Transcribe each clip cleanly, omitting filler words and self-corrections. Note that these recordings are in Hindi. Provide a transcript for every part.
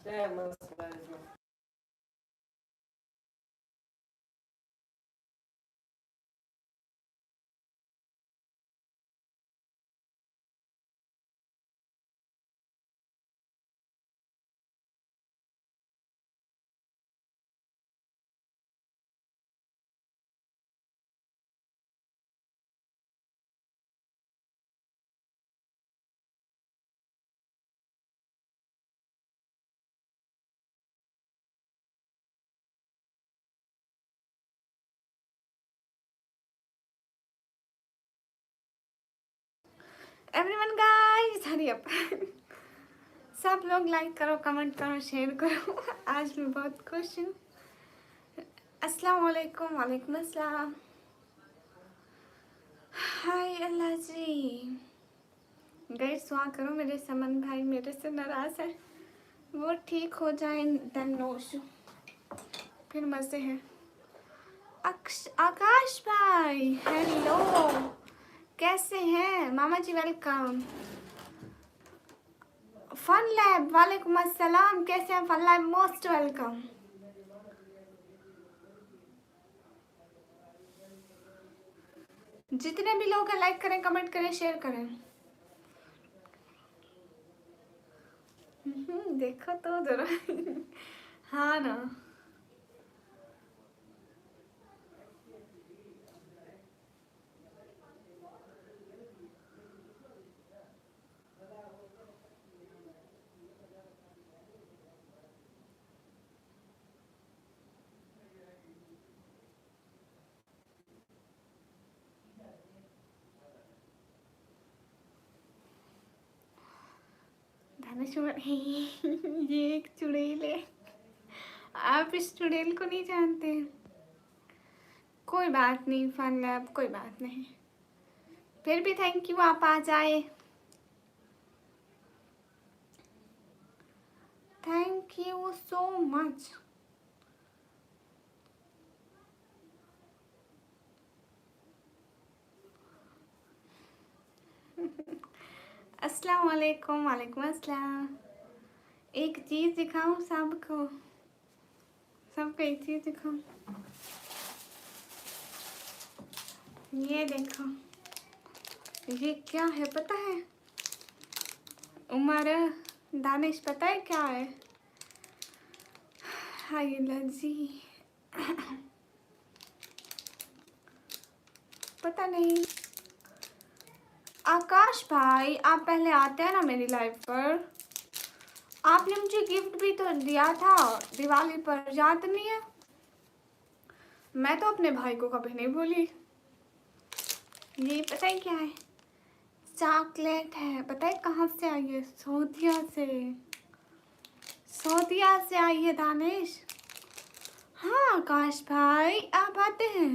É, mas everyone guys hurry up. सब लोग लाइक करो, कमेंट करो, शेयर करो। आज मैं बहुत खुश हूँ। अस्सलाम वालेकुम। वालेकुम अस्सलाम। हाय अल्लाह जी। गाइस दुआ करो, मेरे समन भाई मेरे से नाराज है, वो ठीक हो जाए देन नो इशू, फिर मजे हैं। आकाश भाई हेलो, कैसे हैं मामा जी? वेलकम। फन लैब वालेकुम अस्सलाम, कैसे हैं फन लैब? Most welcome. जितने भी लोग हैं लाइक करें, कमेंट करें, शेयर करें। देखो तो जरा। हाँ ना। ये एक चुड़ैल है, आप इस चुड़ैल को नहीं जानते। कोई बात नहीं फन लैब, कोई बात नहीं। फिर भी थैंक यू, आप आ जाए। Thank you so much. अस्सलाम वालेकुम। वालेकुम अस्सलाम। एक चीज दिखाऊं सबको, सबको एक चीज दिखाऊं। ये देखो, ये क्या है पता है? उमर दानिश पता है क्या है? हाय लजी। पता नहीं। आकाश भाई आप पहले आते हैं ना मेरी लाइव पर, आपने मुझे गिफ्ट भी तो दिया था दिवाली पर, याद नहीं है? मैं तो अपने भाई को कभी नहीं भूली। ये पता है क्या है? चॉकलेट है। पता है कहाँ से आई है? सऊदिया से। सऊदिया से आई है दानिश। हाँ आकाश भाई आप आते हैं,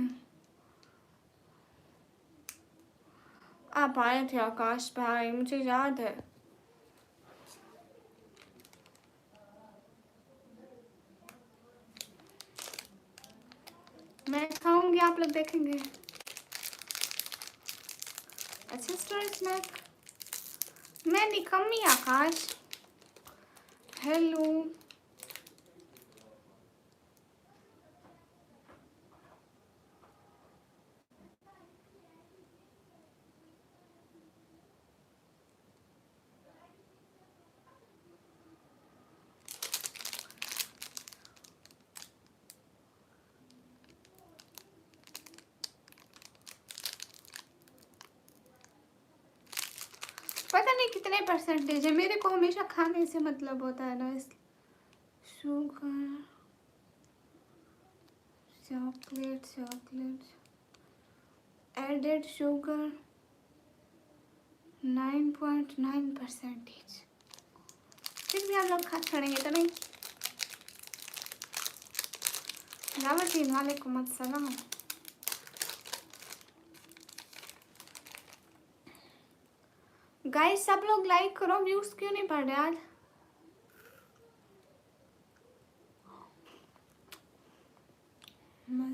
आप आए थे आकाश भाई, मुझे याद है। मैं खाऊंगी, आप लोग देखेंगे। अच्छा स्नैक। मैं निकम्मी आकाश। हेलो। पता नहीं कितने परसेंटेज है, मेरे को हमेशा खाने से मतलब होता है ना, इस शुगर चॉकलेट एडेड शुगर 9.9%। फिर भी हम लोग खा छोड़ेंगे तो नहीं। रावतीन वालेकुम अस्सलाम। गाइस सब लोग लाइक करो, व्यूज क्यों नहीं बढ़ रहे आज?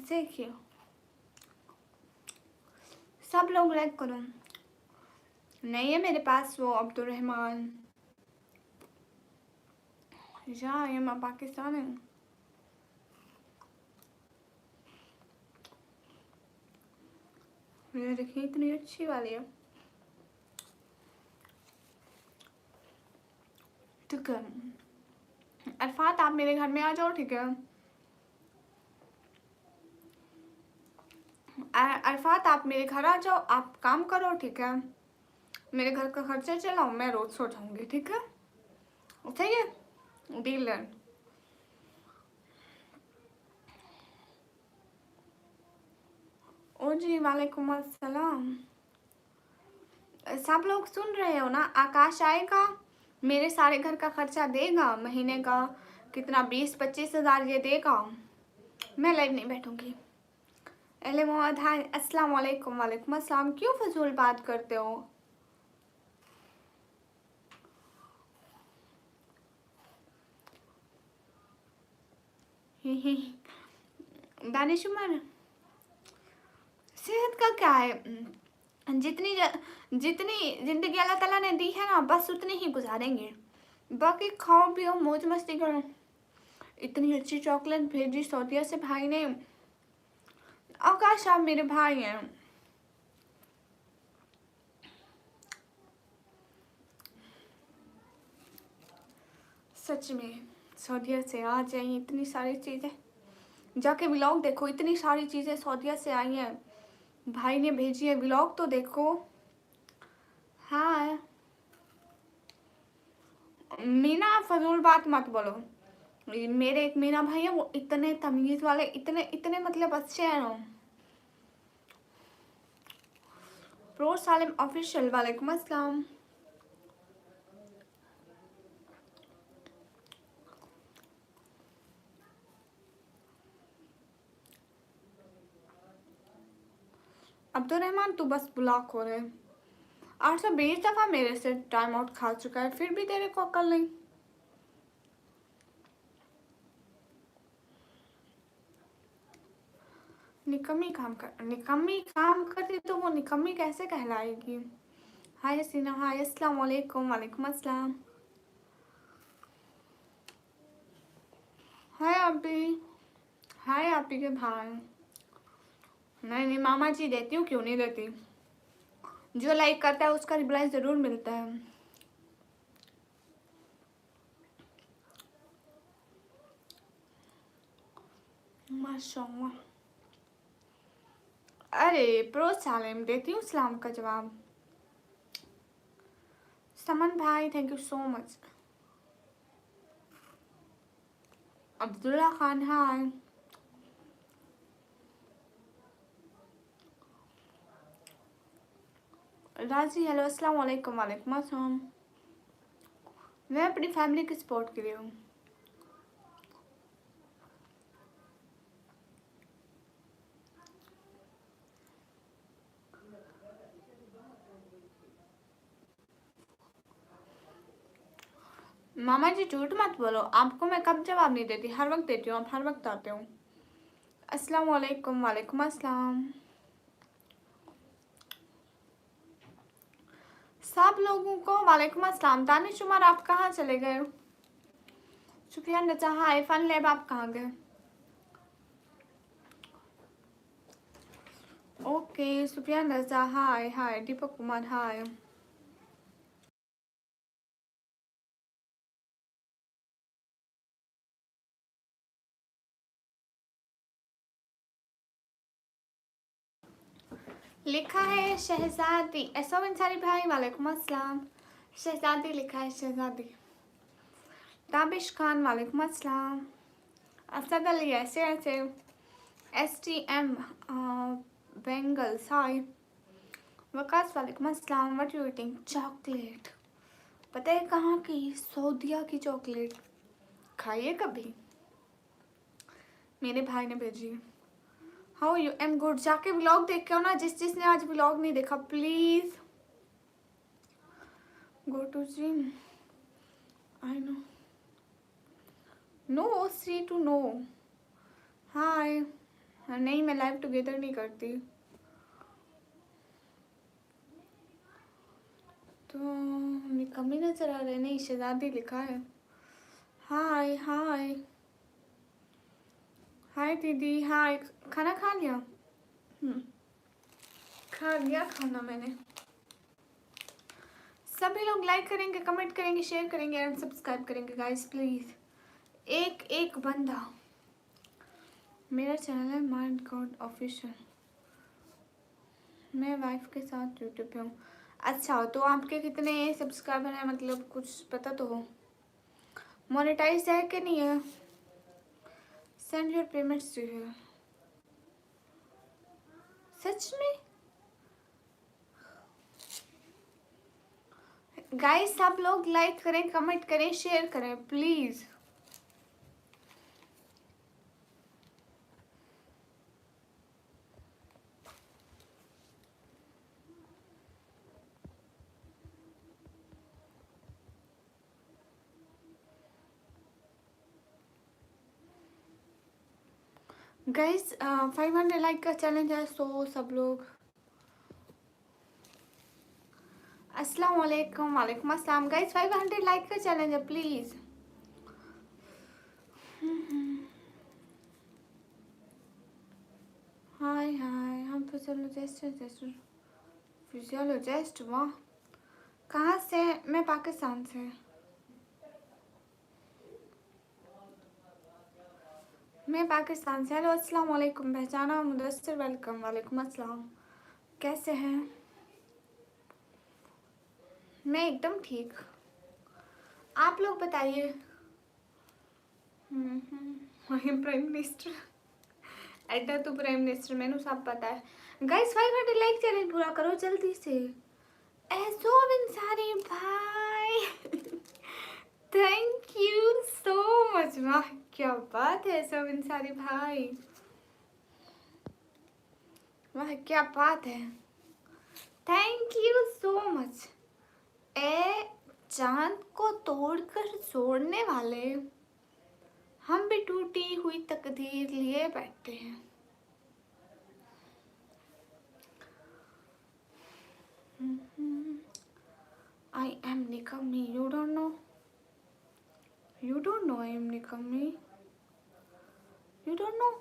देखिए सब लोग लाइक करो। नहीं है मेरे पास वो अब्दुल-रहमान। या ये मैं पाकिस्तान है। ये देखिए इतनी अच्छी वाली है। ठीक है अरफात आप मेरे घर में आ जाओ। ठीक है अरफात आप मेरे घर आ जाओ, आप काम करो। ठीक है मेरे घर का खर्चा चलाओ, मैं रोज सो जाऊंगी। ठीक है सही है डील है। ओ जी वालेकुम अस्सलाम। सब लोग सुन रहे हो ना? आकाश आएगा, मेरे सारे घर का खर्चा देगा, महीने का कितना 20-25 हज़ार ये देगा। मैं लाइव नहीं बैठूंगी। अले मोहम्मद हाय अस्सलाम वालेकुम। वालेकुम अस्सलाम। क्यों फजूल बात करते हो? दानिश उमर सेहत का क्या है? जितनी जिंदगी अल्लाह ताला ने दी है ना, बस उतनी ही गुजारेंगे। बाकी खाओ पियो मौज मस्ती करो। इतनी अच्छी चॉकलेट भेजी सऊदीया से भाई ने। आकाश आप मेरे भाई हैं। सच में सऊदीया से आ जाइए इतनी सारी चीज़ें। जाके व्लॉग देखो, इतनी सारी चीज़ें सऊदीया से आई हैं, भाई ने भेजी है। व्लॉग तो देखो। हाँ मीना फजूल बात मत बोलो। मेरे एक मीना भाई है, वो इतने तमीज वाले, इतने इतने मतलब अच्छे हैं ना। प्रो सालिम ऑफिशियल वालेकुम अस्सलाम। अब्दुल-रहमान तू बस ब्लॉक हो रहे 820 दफा मेरे से टाइम आउट खा चुका है, फिर भी तेरे को अकल नहीं। निकम्मी काम करती तो वो निकम्मी कैसे कहलाएगी? हाय हसीना हाय अस्सलाम वालेकुम। वालेकुम अस्सलाम। हाय आपी। हाय आपी के भाई। नहीं नहीं मामा जी देती हूँ, क्यों नहीं देती। जो लाइक करता है उसका रिप्लाई जरूर मिलता है। माशाल्लाह। अरे प्रो सालिम देती हूँ सलाम का जवाब। समन भाई thank you so much. Abdullah Khan hi. Raji hello अस्सलाम वालेकुम। वालेकुम अस्सलाम। मैं अपनी फैमिली की सपोर्ट के लिए हूँ। मामा जी झूठ मत बोलो, आपको मैं कब जवाब नहीं देती, हर वक्त देती हूँ, आप हर वक्त आते हो। अस्सलाम वालेकुम। वालेकुम अस्सलाम। सब लोगों को वालेकुम अस्सलाम। दानिश उमर आप कहाँ चले गए? सुफियान रजा हाय। फन लैब आप कहाँ गए? ओके सुफियान रजा हाय। हाय दीपक कुमार हाय। लिखा है शहजादी। ऐसा अंसारी भाई वालेकुम अस्सलाम। शहजादी लिखा है शहजादी। ताबिश खान वालेकुम अस्सलाम। असद अली ऐसे ऐसे। STM बेंगल्स हाय। वकास वालेकुम अस्सलाम। What you eating? चॉकलेट। पता है कहाँ की? सऊदीया की चॉकलेट। खाइए कभी, मेरे भाई ने भेजी है। How you? Am good. जाके व्लॉग देख के आओ ना, जिसने आज व्लॉग नहीं देखा please go to gym. I know no see to no. Hi नहीं, मैं लाइव टुगेदर नहीं करती। तो कमी नजर आ रहा है। नहीं, शहजादी लिखा है। हाय हाय हाय दीदी, हाय। खाना खा लिया? खा लिया खाना मैंने। सभी लोग लाइक करेंगे, कमेंट करेंगे, शेयर करेंगे एंड सब्सक्राइब करेंगे गाइस प्लीज। एक एक बंदा। मेरा चैनल है माइंड गॉड ऑफिशियल। मैं वाइफ के साथ यूट्यूब पे हूँ। अच्छा, तो आपके कितने सब्सक्राइबर हैं, मतलब कुछ पता तो हो। मोनेटाइज है कि नहीं है? Send your payments to here. सच में गाइस, सब लोग लाइक करें, कमेंट करें, शेयर करें प्लीज। गाइस 500 लाइक का चैलेंज है, सो सब लोग। अस्सलाम वालेकुम। वालेकुम अस्सलाम। गाइस 500 लाइक का चैलेंज है प्लीज। हाय हाय, हम फिजियोलॉजिस्ट। वाह, कहाँ से? मैं पाकिस्तान से। मैं पाकिस्तान से। हेलो, अस्सलाम वालेकुम। पहचाना मुदस्सिर, वेलकम। वालेकुम अस्सलाम। कैसे हैं? मैं एकदम ठीक। आप लोग बताइए। वही प्राइम मिनिस्टर। एडा तो प्राइम मिनिस्टर मैंने सब पता है। गाइस 500 लाइक चैलेंज पूरा करो जल्दी से। ऐसो अंसारी भाई थैंक यू सो मच। वाह क्या बात है ऐसो अंसारी भाई, वाह क्या बात है। Thank you so much. ए चांद को तोड़कर जोड़ने वाले, हम भी टूटी हुई तकदीर लिए बैठे हैं। I am Nikami. You don't know? You don't know I am Nikami? You don't know?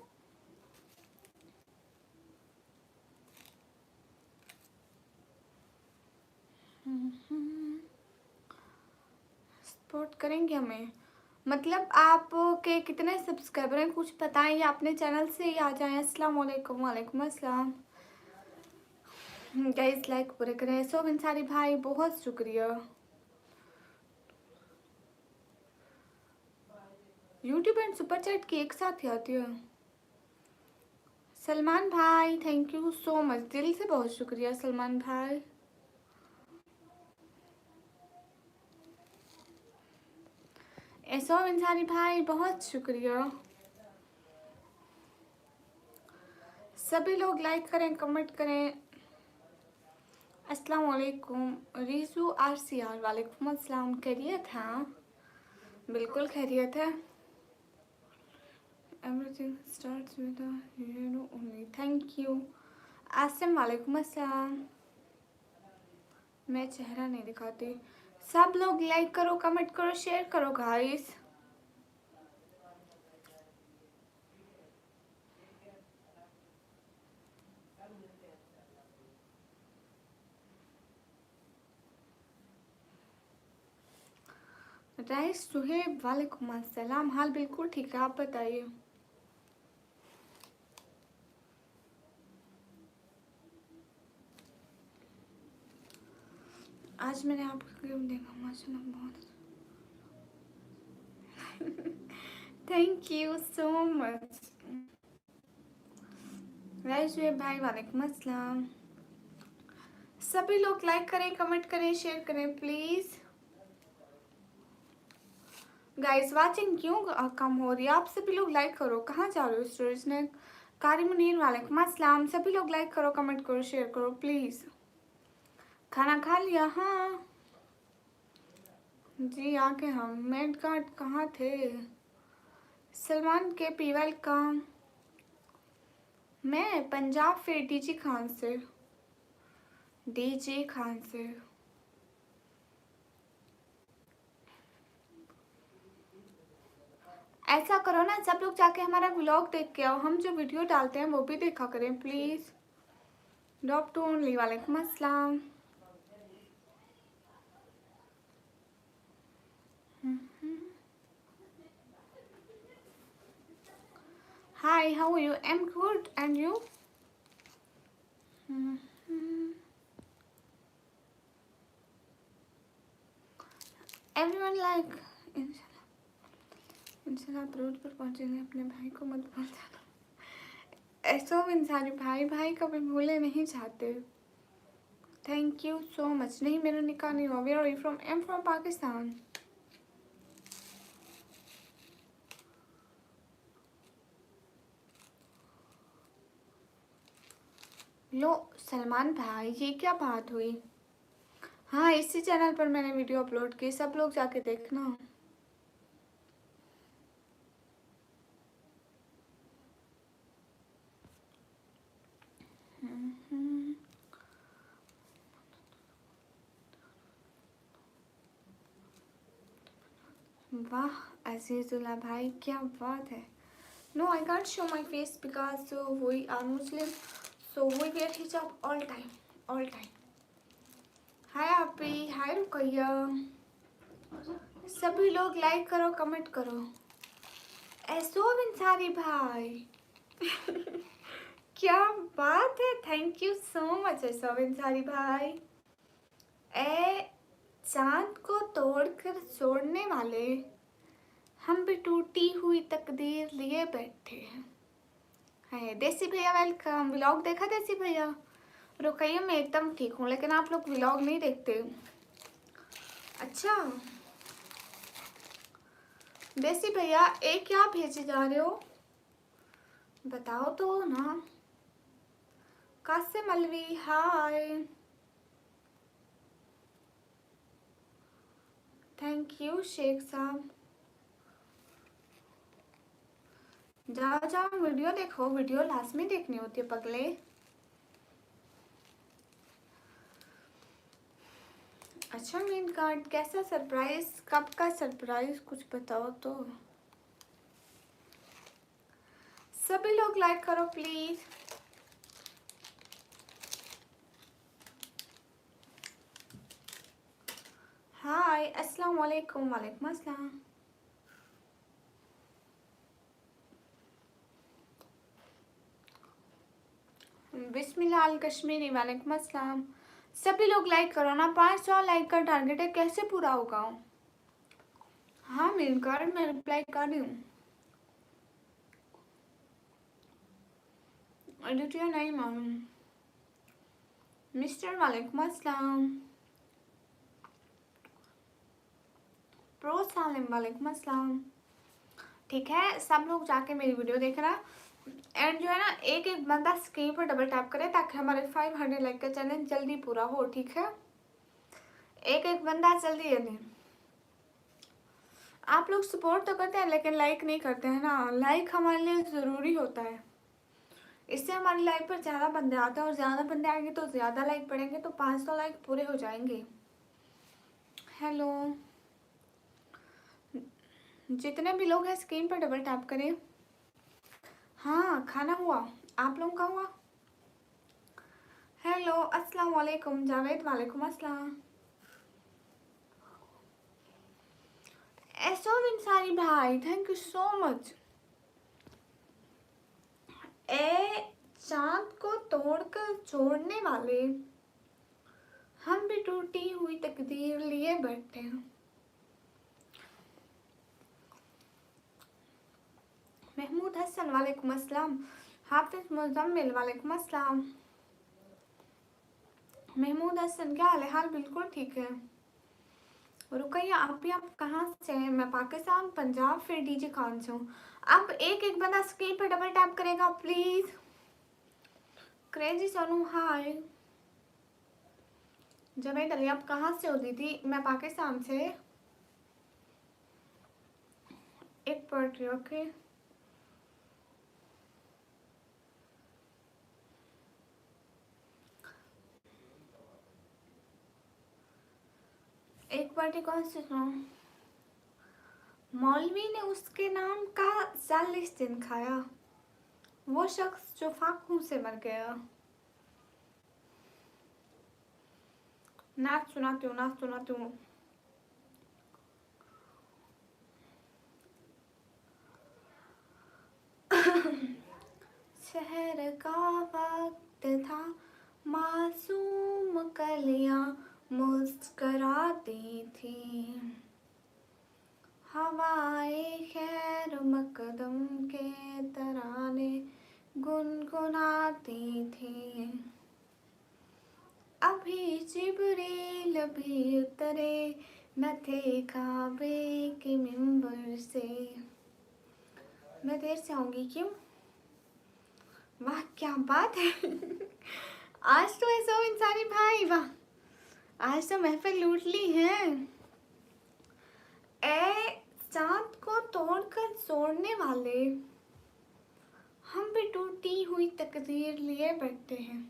Support करेंगे हमें। मतलब आपके कितने सब्सक्राइबर हैं कुछ बताएं, या अपने चैनल से ही आ जाएं। अस्सलाम वालेकुम। वालेकुम अस्सलाम। गाइस लाइक पूरे करें। सो अंसारी भाई बहुत शुक्रिया। यूट्यूब एंड सुपर चैट की एक साथ ही आती है। सलमान भाई थैंक यू सो मच, दिल से बहुत शुक्रिया सलमान भाई। ऐसा अंसारी भाई बहुत शुक्रिया। सभी लोग लाइक करें, कमेंट करें। अस्सलाम वालेकुम। रिजू RCR। वालेकुम अस्सलाम। खैरियत है? बिल्कुल खैरियत है। Everything starts with a hero only. Thank you Asim. वालेकुम अस्सलाम। मैं चेहरा नहीं दिखाती। सब लोग लाइक करो, कमेंट करो, शेयर करो गाइस। राइस सुहेब। वालेकुम अस्सलाम। हाल बिल्कुल ठीक है, आप बताइए। आज मैंने आपका क्लिप देखा, माशाल्लाह बहुत। Thank you so much rice Suhaib भाई। वालेकुम अस्सलाम। सभी लोग लाइक करें, कमेंट करें, शेयर करें प्लीज। गाइस वाचिंग क्यों कम हो रही है? आप सभी लोग लाइक करो। कहाँ जा रहे हो स्टोरीज ने? कारी मुनीर। वालेकुम अस्सलाम। सभी लोग लाइक करो, कमेंट करो, शेयर करो प्लीज। खाना खा लिया? हाँ जी, आके हम मेड कार्ड कहाँ थे? सलमान के पी वेलकम। मैं पंजाब फिर डीजे खान से। डीजे खान से। ऐसा करो ना, सब लोग जाके हमारा व्लॉग देख के आओ, हम जो वीडियो डालते हैं वो भी देखा करें प्लीज। Drop to only. वालेकुम अस्सलाम। Hi, how are you? I'm good, and you? Everyone like इंशाल्लाह आप रोड पर पहुंचेंगे, अपने भाई को मत भूल जाना। ऐसा इंसानी भाई भाई कभी भूले नहीं चाहते। Thank you so much. नहीं, मेरा निकाह नहीं हुआ। Where are you from? I am from Pakistan. लो सलमान भाई, ये क्या बात हुई? हाँ, इसी चैनल पर मैंने वीडियो अपलोड की, सब लोग जाके देखना। वाह अजीजुल्ला भाई, क्या बात है। No, I can't show my face because we are Muslim, so we wear hijab all time, all time. Hi आपी, हाय रुकैया, सभी लोग लाइक करो, कमेंट करो। ऐसो इंसारी भाई क्या बात है। थैंक यू सो मच ऐसो इंसारी भाई। ए चांद को तोड़कर छोड़ने वाले, हम भी टूटी हुई तकदीर लिए बैठे हैं। है देसी भैया, वेलकम। व्लॉग देखा देसी भैया? रुकैया, मैं एकदम ठीक हूँ, लेकिन आप लोग व्लॉग नहीं देखते। अच्छा देसी भैया, एक क्या भेजे जा रहे हो, बताओ तो ना। कासिम अलवी, हाय, थैंक यू शेख साहब। जाओ जाओ वीडियो देखो, वीडियो लास्ट में देखनी होती है पगले। अच्छा मेन कार्ड, कैसा सरप्राइज, कब का सरप्राइज, कुछ बताओ तो। सभी लोग लाइक करो प्लीज। हाय अस्सलाम वालेकुम। वालेकुम अस्सलाम। बिस्मिल्लाह अल कश्मीरी, वालेकुम अस्सलाम। सभी लोग लाइक करो ना, 500 लाइक का टारगेट है, कैसे पूरा होगा? हाँ मेन कार्ड, मैं रिप्लाई कर रही हूँ। एडिटिया नहीं मालूम। मिस्टर, वालेकुम अस्सलाम। प्रो सालिम, वालेकुम अस्सलाम। ठीक है, सब लोग जाके मेरी वीडियो देखना, एंड जो है ना, एक एक बंदा स्क्रीन पर डबल टैप करे ताकि हमारे 500 लाइक का चैलेंज जल्दी पूरा हो, ठीक है? एक एक बंदा जल्दी जल्दी। आप लोग सपोर्ट तो करते हैं लेकिन लाइक नहीं करते हैं ना। लाइक हमारे लिए ज़रूरी होता है, इससे हमारी लाइफ पर ज़्यादा बंदे आते हैं, और ज़्यादा बंदे आएंगे तो ज़्यादा लाइक पड़ेंगे, तो 500 लाइक पूरे हो जाएंगे। हेलो, जितने भी लोग हैं स्क्रीन पर डबल टैप करें। हाँ खाना हुआ, आप लोगों का हुआ? हेलो अस्सलाम वालेकुम जावेद, वालेकुम अस्सलाम। ऐसो इंसारी भाई, थैंक यू सो मच। ए चांद को तोड़कर छोड़ने वाले, हम भी टूटी हुई तकदीर लिए बैठे हैं। महमूद हसन, वालेकुम अस्सलाम। हाफिज मुजम्मिल, वालेकुम अस्सलाम। महमूद हसन, क्या हाल है? हाल बिल्कुल ठीक है। रुकैया आप भी, आप कहाँ से हैं? मैं पाकिस्तान, पंजाब फिर डीजे खान से हूँ। अब एक एक बंदा स्क्रीन पर डबल टैप करेगा प्लीज। क्रेजी सोनू, हाय। जवेद अली, आप कहाँ से हो दीदी? मैं पाकिस्तान से। एक पढ़ रही, ओके। एक पार्टी कौन सी सुनाऊं? मौलवी ने उसके नाम का 40 दिन खाया, वो शख्स जो फाकों से मर गया। नाच सुनाती हूँ। शहर का वक्त था, मासूम कलियां मुस्कराती थी, हवाए खैर मकदम के तराने गुनगुनाती थी। अभी जिब्रील भी उतरे न थे काबे के मिंबर से। मैं देर से आऊंगी क्यों? वाह क्या बात है। आज तो ऐसा इंसानी भाई, वाह आज तो महफिल लूट ली है। ए चांद को तोड़कर जोड़ने वाले, हम भी टूटी हुई तकदीर लिए बैठे हैं।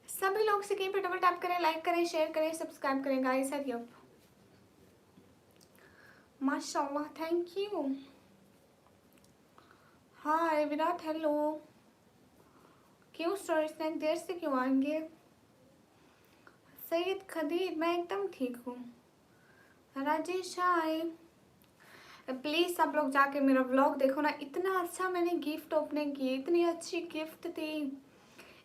सभी लोग से कहीं फटाफट टैप करें, लाइक करें, शेयर करें, सब्सक्राइब करें गाइस। हरी अप, माशाल्लाह, thank you. Hi Virat, hello. क्यों स्टोरी स्नैक देर से क्यों आएंगे? सैयद खदीर, मैं एकदम ठीक हूँ। राजेश हाय। प्लीज सब लोग जाके मेरा व्लॉग देखो ना, इतना अच्छा मैंने गिफ्ट ओपनिंग की, इतनी अच्छी गिफ्ट थी।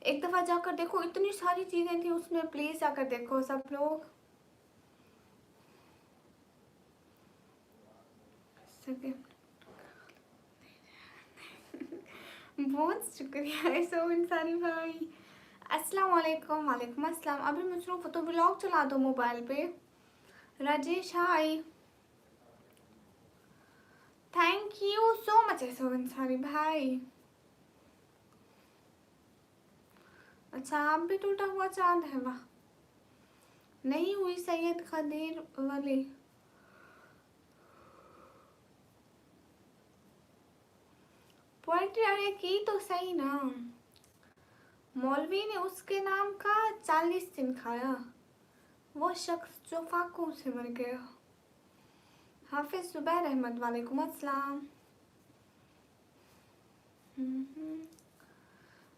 एक दफा जाकर देखो, इतनी सारी चीजें थी उसमें, प्लीज जाकर देखो सब लोग। बहुत शुक्रिया ऐसा इंसानी भाई। अस्सलाम वालेकुम। वालेकुम अस्सलाम। अभी मुझे फोटो ब्लॉग चला दो मोबाइल पे। राजेश हाय, थैंक यू सो मच ऐसा इंसानी भाई। अच्छा आप भी टूटा हुआ चांद है, वाह। नहीं हुई सैयद खदीर वाली। पोएट्री अरे की तो सही ना। मौलवी ने उसके नाम का 40 दिन खाया, वो शख्स जो फाकों से मर गया। हाफिज जुबैर अहमद, वालेकुम अस्सलाम।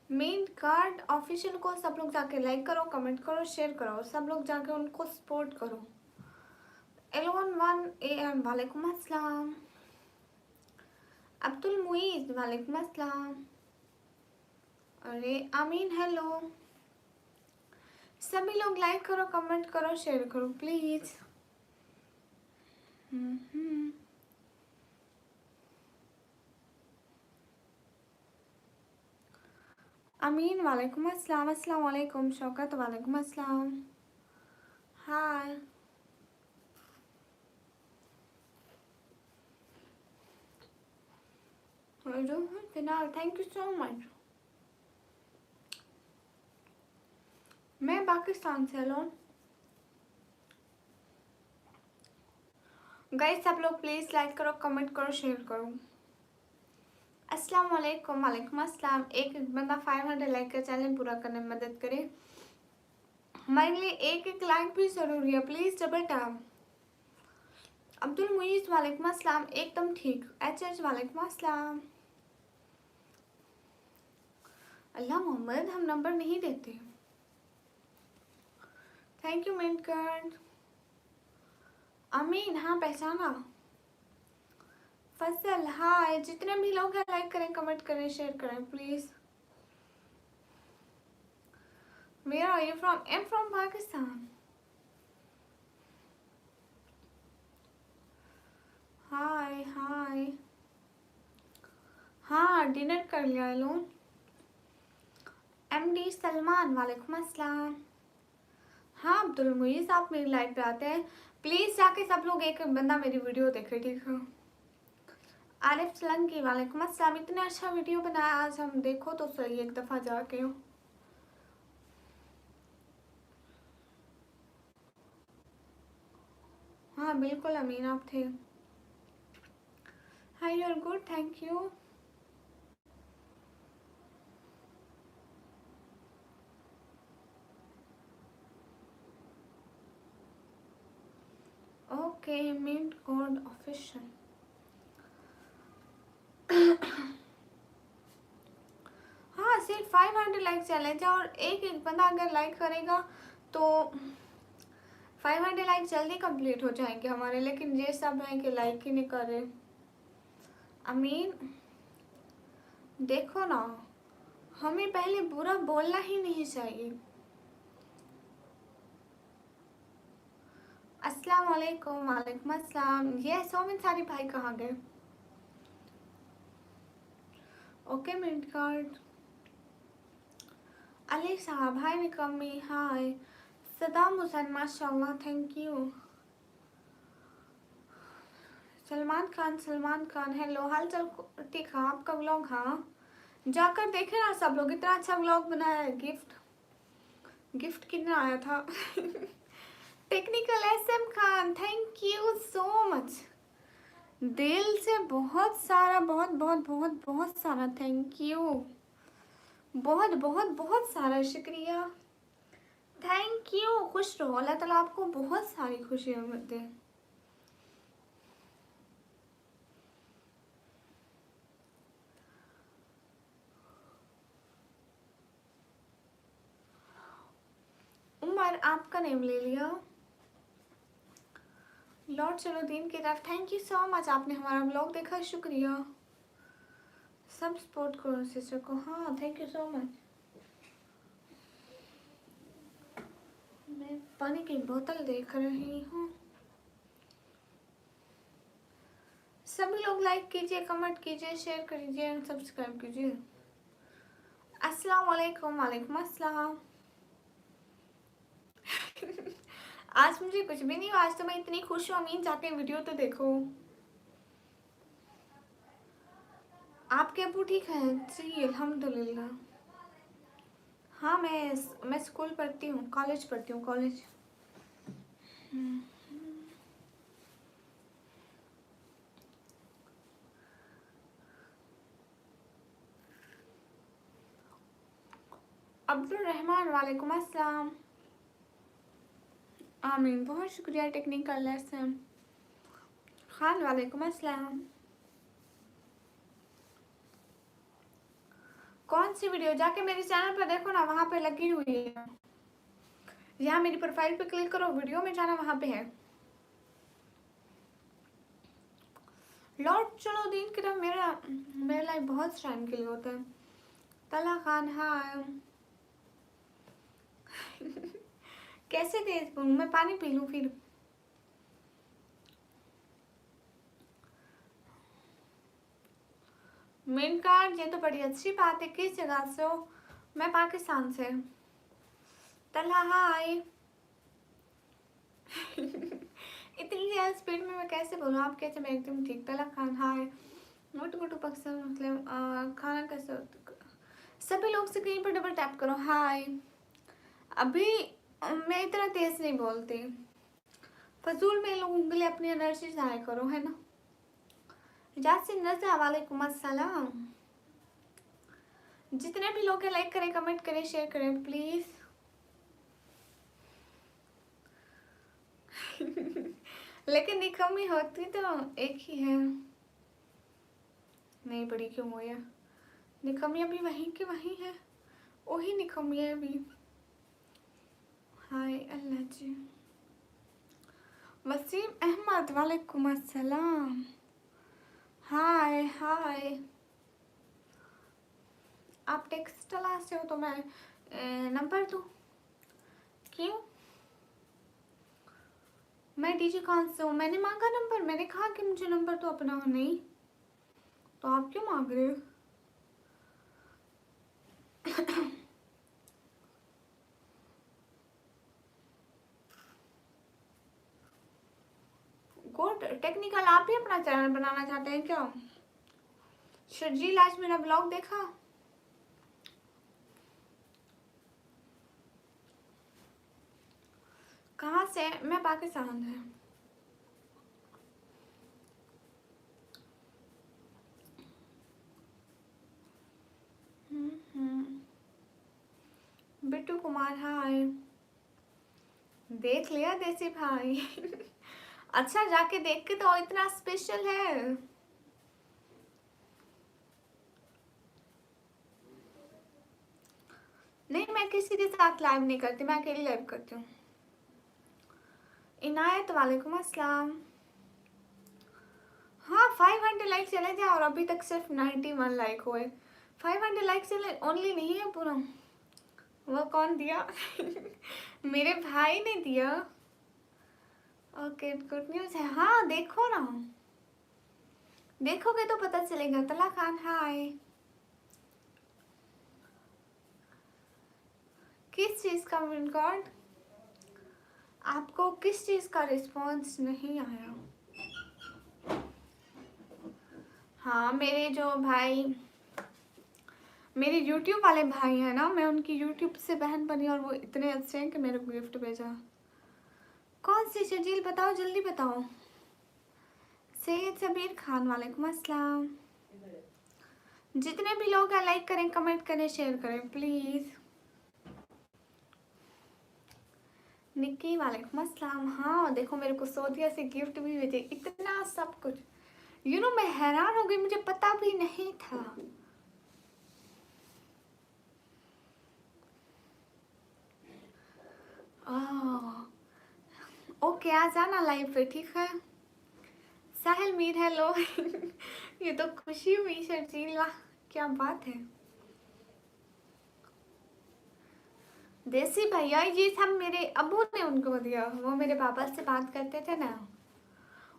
मेन कार्ड ऑफिशियल को सब लोग जाके लाइक करो, कमेंट करो, शेयर करो, सब लोग जाके उनको सपोर्ट करो। एलोन 1 AM, वालेकुम अस्सलाम। अब्दुल मुईज, वालेकुम अस्सलाम। अरे आमीन, हेलो। सभी लोग लाइक करो, कमेंट करो, शेयर करो प्लीज। अमीन, वालेकुम अस्सलाम। अस्सलाम वालेकुम। शौकत, वालेकुम अस्सलाम। हाय। फिलहाल थैंक यू सो मच। मैं पाकिस्तान से एलोन। गाइस सब लोग प्लीज लाइक करो, कमेंट करो, शेयर करो। अस्सलाम वालेकुम। वालेकुम अस्सलाम। एक बंदा 500 लाइक का चैलेंज पूरा करने में मदद करे। हमारे लिए एक लाइक भी जरूरी है, please double tap. Abdul Muiz, वालेकुम अस्सलाम। एकदम ठीक। एच वालेकुम अस्सलाम। अल्लाह मोहम्मद, हम नंबर नहीं देते। Thank you mint card. Amin, हाँ पहचाना। फसल हाय। जितने भी लोग हैं लाइक करें, कमेंट करें, शेयर करें please. Where are you from? I'm from Pakistan. हाय हाय। हाँ डिनर कर लिया लोन। MD सलमान, वालेकुम अस्सलाम। हाँ अब्दुल मुईज, आप मेरी लाइव पे आते हैं, प्लीज जाके सब लोग एक बंदा मेरी वीडियो देखे, ठीक है। आरिफ सलंगी, वालेकुम अस्सलाम। इतने अच्छा वीडियो बनाया आज, हम देखो तो सही एक दफा जाके। हाँ बिल्कुल अमीन, आप थे। Hi, you are good, thank you. Okay mint code official. हाँ सिर्फ 500 लाइक चैलेंज है और एक एक बंदा अगर लाइक करेगा तो 500 लाइक जल्दी कंप्लीट हो जाएंगे हमारे, लेकिन ये सब है कि लाइक ही नहीं कर रहे। अमीन देखो ना, हमें पहले बुरा बोलना ही नहीं चाहिए। अस्सलाम वालेकुम। वालेकुम अस्सलाम। ये सोमिन सारी भाई कहाँ गए? Okay mint card. अली साहब हाय निकम्मी हाय। सदाम हुसैन माशाल्लाह thank you. Salman Khan hello हाल चाल ठीक है आपका व्लॉग? हाँ जाकर देखे ना सब लोग, इतना अच्छा व्लॉग बनाया है। गिफ्ट कितना आया था? Technical SM Khan thank you so much, दिल से बहुत सारा बहुत बहुत बहुत बहुत सारा थैंक यू, बहुत बहुत बहुत सारा शुक्रिया, थैंक यू। खुश रहो, अल्लाह ताला आपको बहुत सारी खुशियाँ दे। उमर आपका नेम ले लिया। लॉर्ड चलो दीन की तरफ थैंक यू सो मच, आपने हमारा ब्लॉग देखा शुक्रिया। सब सपोर्ट करो सिस्टर को। हाँ थैंक यू सो मच। मैं पानी की बोतल देख रही हूँ। सभी लोग लाइक कीजिए, कमेंट कीजिए, शेयर कीजिए एंड सब्सक्राइब कीजिए। अस्सलाम वालेकुम। वालेकुम अस्सलाम। आज मुझे कुछ भी नहीं, आज तो मैं इतनी खुश हूँ। अमीन जाके वीडियो तो देखो। आपके अबू ठीक है? जी अल्हम्दुलिल्लाह। हाँ मैं स्कूल पढ़ती हूँ, कॉलेज पढ़ती हूँ, कॉलेज। अब्दुल रहमान वालेकुम अस्सलाम। आमीन बहुत शुक्रिया। टेक्निकल लेसन खान वालेकुम अस्सलाम। कौन सी वीडियो? जाके मेरे चैनल पर देखो ना, वहाँ पे लगी हुई है। यहाँ मेरी प्रोफाइल पे क्लिक करो, वीडियो में जाना, वहाँ पे है। लॉर्ड चलो दीन की तरफ मेरा लाइफ बहुत शाइन के लिए होता है। तला खान हाँ। कैसे तेज बोलूं मैं? पानी पी लूं फिर। मेन कार्ड, ये तो बड़ी अच्छी बात है। किस जगह से हो? मैं पाकिस्तान से। तला हाय। इतनी ज्यादा स्पीड में मैं कैसे बोलूं? आप कैसे? मैं एकदम ठीक। तला खान हाय। मोटू मोटू पक्सर मतलब खाना कैसे होता? सभी लोग से कहीं पर डबल टैप करो। हाय। अभी मैं इतना तेज नहीं बोलती, फजूल में लोगों के लिए अपनी एनर्जी जाया करो, है ना? जासिन रजा वालेकुम अस्सलाम। जितने भी लोग हैं लाइक करें, कमेंट करें, शेयर करें प्लीज। लेकिन निकम्मी होती तो एक ही है। नहीं बड़ी क्यों हुई है? निकम्मी अभी वहीं की वहीं है, वही निकम्मी है अभी। हाय अल्लाह जी। वसीम अहमद वालेकुम अस्सलाम। हाय हाय। आप टेक्सटाइल से हो तो मैं नंबर दूँ? क्यों? मैं डीजी खान से हूँ। मैंने मांगा नंबर? मैंने कहा कि मुझे नंबर तो अपना नहीं, तो आप क्यों मांग रहे हो? गुड टेक्निकल, आप भी अपना चैनल बनाना चाहते हैं क्या? शर्जील आज मेरा ब्लॉग देखा? कहाँ से? मैं पाकिस्तान से। बिट्टू कुमार हाय। देख लिया देसी भाई। अच्छा, जाके देख के तो इतना स्पेशल है। नहीं, मैं किसी के साथ लाइव नहीं करती, मैं अकेली लाइव करती हूँ। इनायत वालेकुम अस्सलाम। हाँ, 500 लाइक चले जाए और अभी तक सिर्फ 91 लाइक हुए। 500 लाइक चले ओनली नहीं है पूरा। वो कौन दिया? मेरे भाई ने दिया। ओके, गुड न्यूज है। हाँ, देखो ना, देखोगे तो पता चलेगा। तला खान हाय। किस चीज का रिकॉर्ड? आपको किस चीज का रिस्पॉन्स नहीं आया? हाँ, मेरे जो भाई, मेरे YouTube वाले भाई हैं ना, मैं उनकी YouTube से बहन बनी और वो इतने अच्छे हैं कि मेरे को गिफ्ट भेजा। कौन सी शजील बताओ, जल्दी बताओ। सैयद सबीर खान वालेकुम अस्सलाम। जितने भी लोग हैं लाइक करें, कमेंट करें, शेयर करें प्लीज। निक्की वालेकुम अस्सलाम। हाँ देखो, मेरे को सऊदीया से गिफ्ट भी भेजे, इतना सब कुछ। मैं हैरान हो गई, मुझे पता भी नहीं था। ओके, आ जाना लाइव पे, ठीक है। साहिल मीर हेलो। ये तो खुशी हुई शर्जील, वाह क्या बात है। देसी भैया, ये सब मेरे अबू ने उनको दिया। वो मेरे पापा से बात करते थे ना,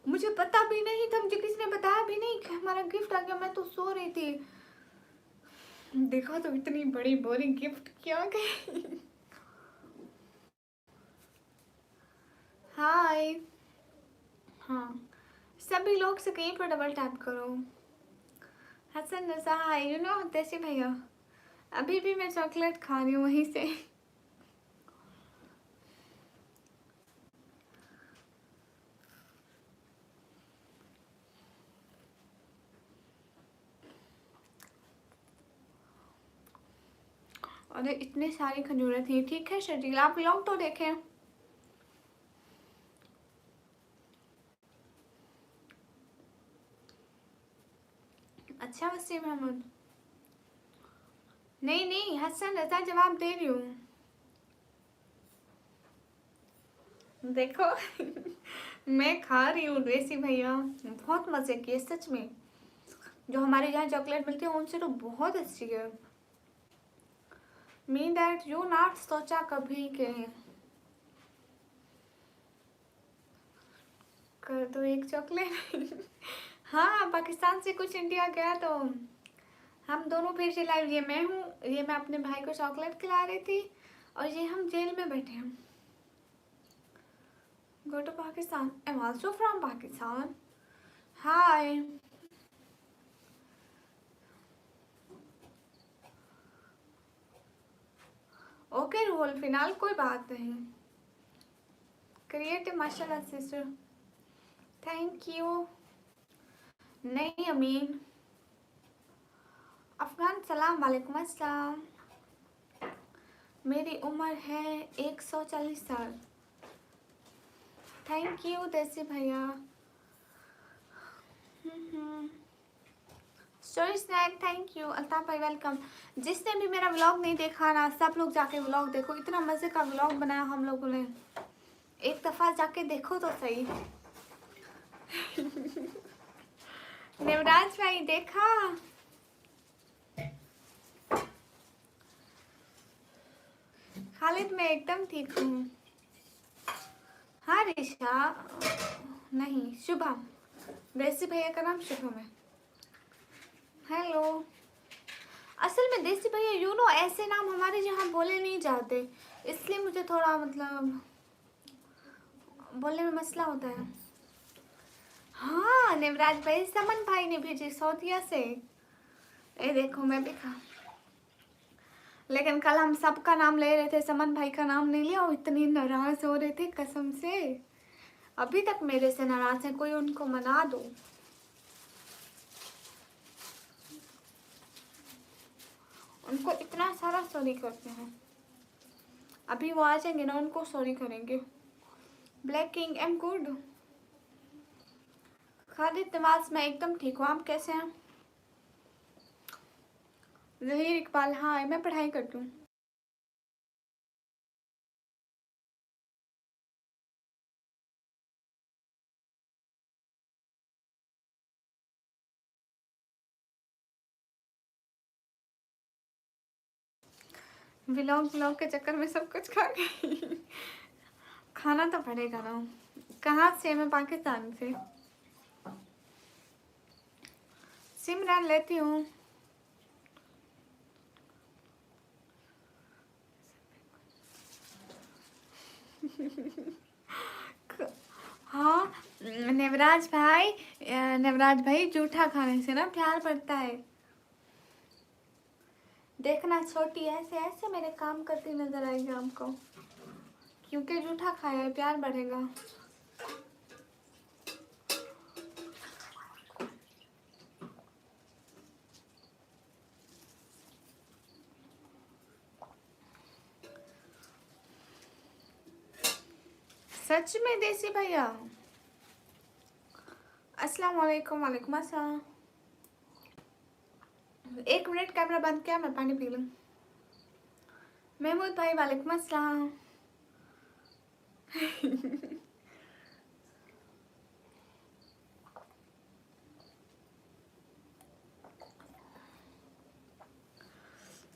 मुझे पता भी नहीं था, मुझे किसी ने बताया भी नहीं कि हमारा गिफ्ट आ गया। मैं तो सो रही थी, देखो तो इतनी बड़ी बोरी गिफ्ट क्या गई। हाय। हाँ, सभी लोग से कहीं पर डबल टैप करो। हसन रजा हाय। देसी भैया, अभी भी मैं चॉकलेट खा रही हूँ वहीं से। अरे इतने सारी खजूरें थी। ठीक है शर्जील, आप व्लॉग तो देखें। अच्छा वसीम अहमद, नहीं नहीं हसन रजा, जवाब दे रही हूँ। देखो। मैं खा रही हूँ देसी भैया, बहुत मजे किए सच में। जो हमारे यहाँ चॉकलेट मिलती है उनसे तो बहुत अच्छी है। मीन दैट यू नॉट सोचा कभी के कर दो एक चॉकलेट। हाँ, पाकिस्तान से कुछ इंडिया गया तो हम दोनों फिर से लाइव। ये मैं हूँ, ये मैं अपने भाई को चॉकलेट खिला रही थी और ये हम जेल में बैठे हैं। Go to Pakistan, I am also from Pakistan. Hi. Okay रोल, फिलहाल कोई बात नहीं। क्रिएटिव माशाल्लाह सिस्टर, थैंक यू। नहीं अमीन, अफगान सलाम वालेकुम अस्सलाम। मेरी उम्र है 140 साल। थैंक यू देसी भैया। Story snack, thank you. Altaf भाई वेलकम। जिसने भी मेरा व्लॉग नहीं देखा ना, सब लोग जाके व्लॉग देखो, इतना मजे का व्लॉग बनाया हम लोगों ने। एक दफा जाके देखो तो सही। नेवराज भाई देखा? खालिद मैं एकदम ठीक हूँ। हाँ रिशा, नहीं शुभम, देसी भैया का नाम शुभम है। हेलो। असल में देसी भैया ऐसे नाम हमारे यहाँ बोले नहीं जाते, इसलिए मुझे थोड़ा मतलब बोलने में मसला होता है। हाँ नेवराज भाई, समन भाई ने भेजी सऊदीया से। ये देखो मैं भी खा, लेकिन कल हम सबका नाम ले रहे थे, समन भाई का नाम नहीं लिया और इतनी नाराज हो रहे थे कसम से। अभी तक मेरे से नाराज है, कोई उनको मना दो। उनको इतना सारा सॉरी करते हैं, अभी वो आ जाएंगे ना, उनको सॉरी करेंगे। Black king am good. Khalid Nawaz, मैं एकदम ठीक हूँ, आप कैसे हैं? जहीर इकबाल, हाँ मैं पढ़ाई करती हूँ। व्लॉग के चक्कर में सब कुछ खा गई। खाना तो पड़ेगा ना। कहाँ से? मैं पाकिस्तान से। सिमरन लेती हूँ। हाँ नवराज भाई जूठा खाने से ना प्यार बढ़ता है। देखना छोटी ऐसे ऐसे मेरे काम करती नजर आएगी आपको, क्योंकि जूठा खाया है, प्यार बढ़ेगा। सच में देसी भैया, अस्सलाम वालेकुम। वालेकुम अस्सलाम। एक मिनट कैमरा बंद किया, मैं पानी पी लूँ। महमूद भाई वालेकुम अस्सलाम।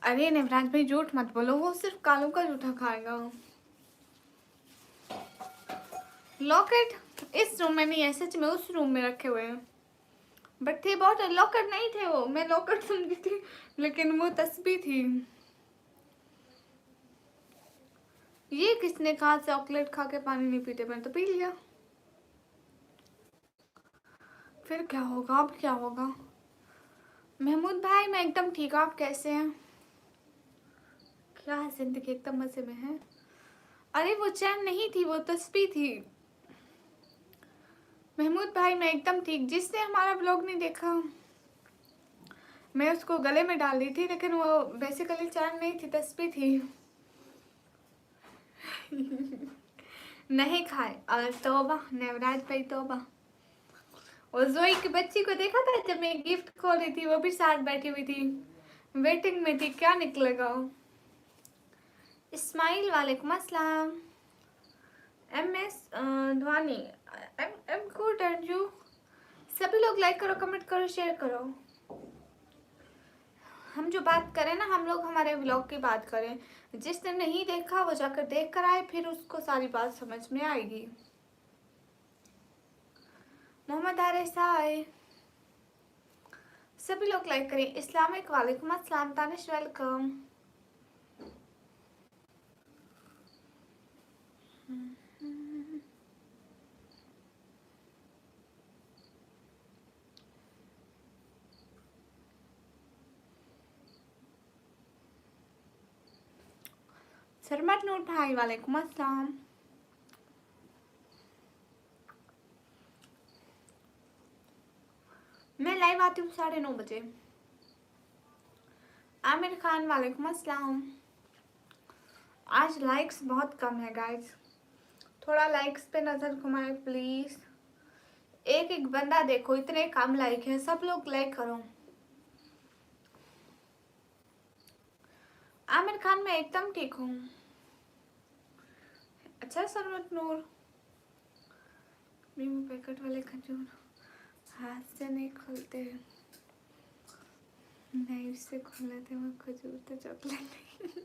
अरे नवराज भाई झूठ मत बोलो, वो सिर्फ कालू का जूठा खाएगा। लॉकेट इस रूम में नहीं है, सच में उस रूम में रखे हुए हैं, बट थे बहुत। लॉकेट नहीं थे वो, मैं लॉकेट समझी थी, लेकिन वो तस्बीह थी। ये किसने कहा चॉकलेट खा के पानी नहीं पीते? मैंने तो पी लिया। फिर क्या होगा? अब क्या होगा? महमूद भाई मैं एकदम ठीक हूँ, आप कैसे हैं? क्या है, जिंदगी एकदम मजे में है। अरे वो चैन नहीं थी, वो तस्बीह थी। महमूद भाई मैं एकदम ठीक। जिसने हमारा ब्लॉग नहीं देखा, मैं उसको गले में डाल दी थी, लेकिन वो बेसिकली चैन नहीं थी, तस्बीह थी। नहीं खाए। और तौबा नवराज भाई तौबा। और जोई की बच्ची को देखा था जब मैं गिफ्ट खोली थी, वो भी साथ बैठी हुई थी, वेटिंग में थी। क्या निकलेगा? इस्माइल वालेकुम अस्सलाम। MS ध्वनि, एम गुड एंड यू? सभी लोग लाइक करो, कमेंट करो, शेयर करो। हम जो बात करें ना, हम लोग हमारे व्लॉग की बात करें। जिसने नहीं देखा वो जाकर देख कर आए, फिर उसको सारी बात समझ में आएगी। मोहम्मद हारिस हाय। सभी लोग लाइक करें। इस्लामिक वालेकुम अस्सलाम। तानिश वेलकम। सरमत नूर भाई वालेकुम अस्सलाम। मैं लाइव आती हूँ 9:30 बजे। आमिर खान वालेकुम अस्सलाम। आज लाइक्स बहुत कम है गाइस, थोड़ा लाइक्स पे नजर घुमाए प्लीज। एक एक बंदा देखो, इतने कम लाइक है, सब लोग लाइक करो। आमिर खान मैं एकदम ठीक हूँ। अच्छा सरमत नूर, नींबू पैकेट वाले खजूर हाथ से नहीं खोलते, नाइफ से खोल लेते वो खजूर तो चॉकलेट नहीं।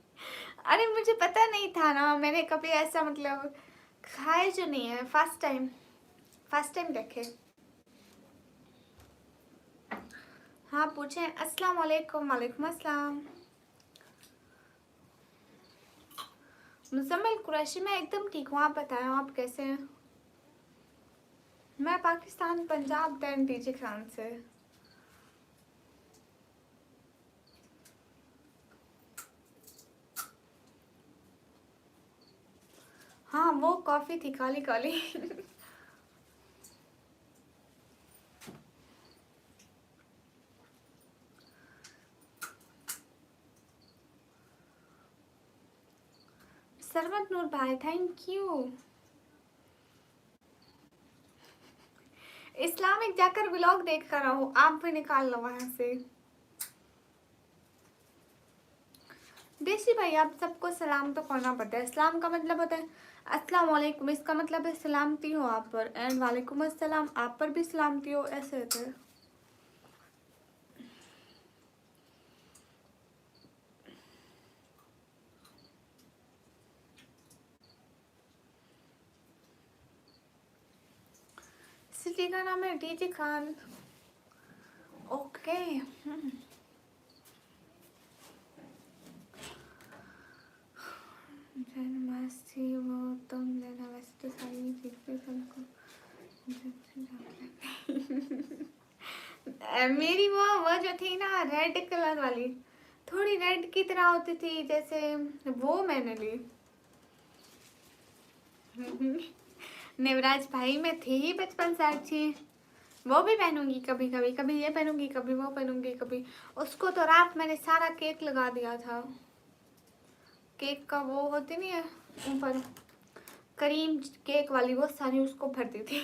अरे मुझे पता नहीं था ना, मैंने कभी ऐसा मतलब खाए जो नहीं है, फर्स्ट टाइम देखे। हाँ पूछे। अस्सलाम वालेकुम। वालेकुम अस्सलाम। मुजम्मिल कुरैशी मैं एकदम ठीक हूँ, आप बताएं आप कैसे हैं? मैं पाकिस्तान पंजाब दैन डीजे खान से। हाँ वो कॉफी थी काली काली। सरमत नूर भाई थैंक यू। इस्लामिक जाकर व्लॉग देख कर आओ, आप भी निकाल लो वहां से। देशी भाई आप सबको सलाम तो करना पड़ता है। इस्लाम का मतलब होता है अस्सलाम वालेकुम, इसका मतलब है सलामती हो आप पर, एंड वालेकुम अस्सलाम आप पर भी सलामती हो, ऐसे होता है। सिटी का नाम है डीजे खान। ओके मस्ती वो तुम लेना, वैसे तो सारी चीजें सबको मेरी वो जो थी ना रेड कलर वाली, थोड़ी रेड की तरह होती थी जैसे, वो मैंने ली। नेवराज भाई मैं थी ही 55 की, वो भी पहनूंगी कभी कभी, कभी ये पहनूंगी कभी वो पहनूंगी कभी। उसको तो रात मैंने सारा केक लगा दिया था, केक का वो होती नहीं है ऊपर क्रीम केक वाली, वो सारी उसको भरती थी।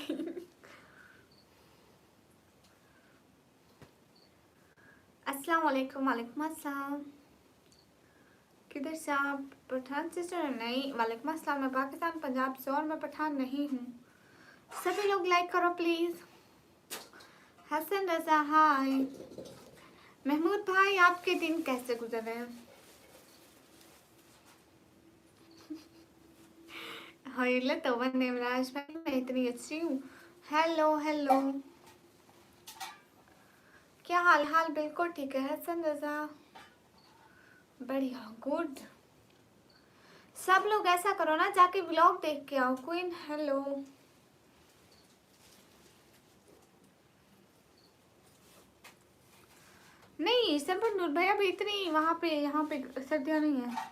अस्सलाम वालेकुम। वालेकुम अस्सलाम। किधर से आप? पठान सिस्टर? नहीं, वालेकुम अस्सलाम। मैं पाकिस्तान पंजाब से और मैं पठान नहीं हूँ। सभी लोग लाइक करो प्लीज। हसन रजा हाय। महमूद भाई आपके दिन कैसे गुजर रहे हैं? हाय तो नेवराज भाई मैं इतनी अच्छी हूँ। हेलो हेलो, क्या हाल? हाल बिल्कुल ठीक है हसन रजा, बढ़िया गुड। सब लोग ऐसा करो ना, जाके व्लॉग देख के आओ। Queen hello. नहीं सिंपल नूर भाई अभी इतनी वहाँ पे यहाँ पे सर्दियाँ नहीं है।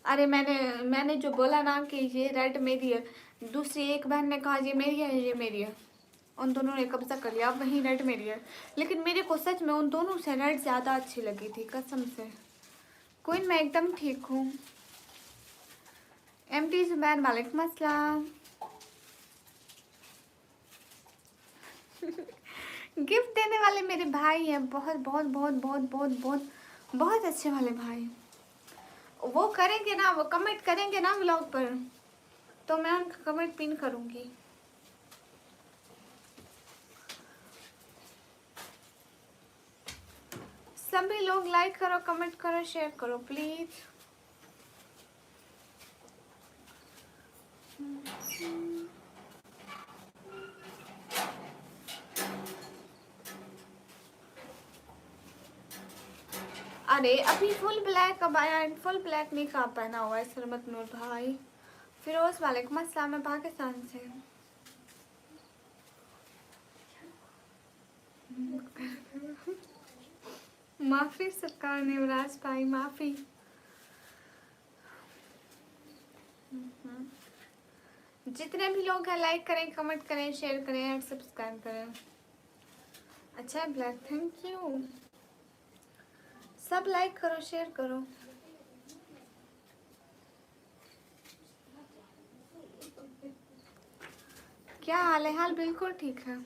अरे मैंने जो बोला ना कि ये रेड मेरी है, दूसरी एक बहन ने कहा ये मेरी है ये मेरी है, उन दोनों ने कब्जा कर लिया, अब वही रेड मेरी है। लेकिन मेरे को सच में उन दोनों से रेड ज़्यादा अच्छी लगी थी कसम से। क्वीन मैं एकदम ठीक हूँ। MT जुबैन वालेकुम अस्सलाम। गिफ्ट देने वाले मेरे भाई हैं, बहुत बहुत बहुत बहुत बहुत बहुत बहुत अच्छे वाले भाई। वो करेंगे ना, वो कमेंट करेंगे ना व्लॉग पर, तो मैं उनका कमेंट पिन करूँगी। सभी लोग लाइक करो, कमेंट करो, शेयर करो प्लीज। अरे अभी फुल ब्लैक अब आया, फुल ब्लैक नहीं कहा पहना हुआ है सरमत नूर भाई। फिरोज वालेकुम अस्सलाम, मैं पाकिस्तान से। माफी सरकार नेवराज भाई, माफी। जितने भी लोग हैं लाइक करें, कमेंट करें, शेयर करें और सब्सक्राइब करें। अच्छा है ब्लैक, थैंक यू। सब लाइक करो, शेयर करो। क्या हाल है? हाल बिल्कुल ठीक है।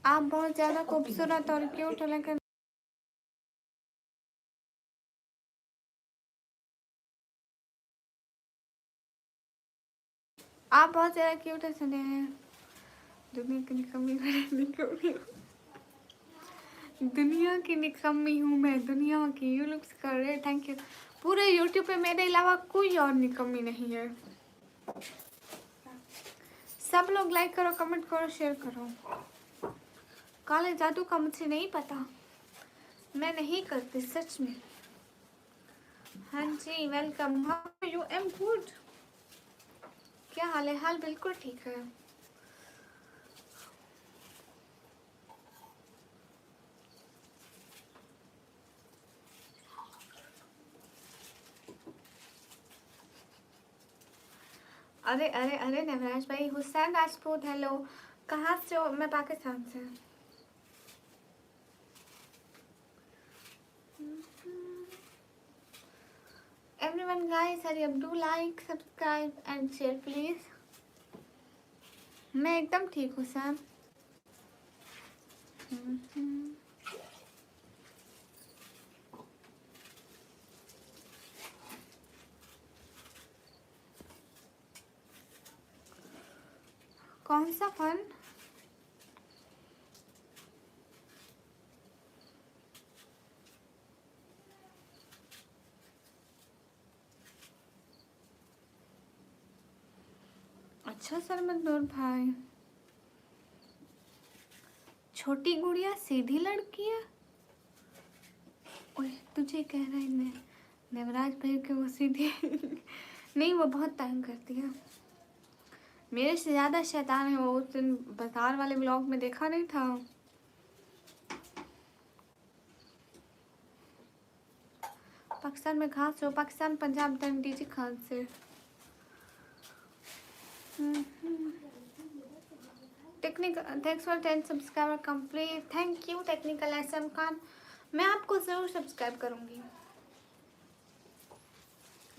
आप बहुत ज्यादा खूबसूरत और क्यूट हो, लेकिन आप बहुत ज्यादा क्यूट है सुने हैं। दुनिया की निकम्मी निकम्मी, दुनिया की निकम्मी हूँ मैं, दुनिया की। यू लुक्स कर रहे, थैंक यू। पूरे यूट्यूब पे मेरे अलावा कोई और निकम्मी नहीं है। सब लोग लाइक करो, कमेंट करो, शेयर करो। काले जादू का मुझे नहीं पता, मैं नहीं करती सच में। हाँ जी welcome. How you? Am good. क्या हाल है? हाल बिल्कुल ठीक है। अरे अरे अरे नवराज भाई, हुसैन राजपूत हेलो, कहाँ से हो? मैं पाकिस्तान से। Everyone guys, hurry up, do like, subscribe and share please. मैं एकदम ठीक हूँ सैम। कौन सा फन? अच्छा सरमत नूर भाई, छोटी गुड़िया सीधी लड़की है। ओए तुझे कह रहा है ने नवराज भाई के वो सीधी नहीं, वो बहुत तंग करती है। मेरे से ज्यादा शैतान है वो। उस दिन बाजार वाले ब्लॉग में देखा नहीं था? पाकिस्तान में कहाँ से हो? पाकिस्तान पंजाब डीजी खान से। Technical thanks for 10 subscriber complete. Thank you technical SM Khan. मैं आपको ज़रूर सब्सक्राइब करूँगी।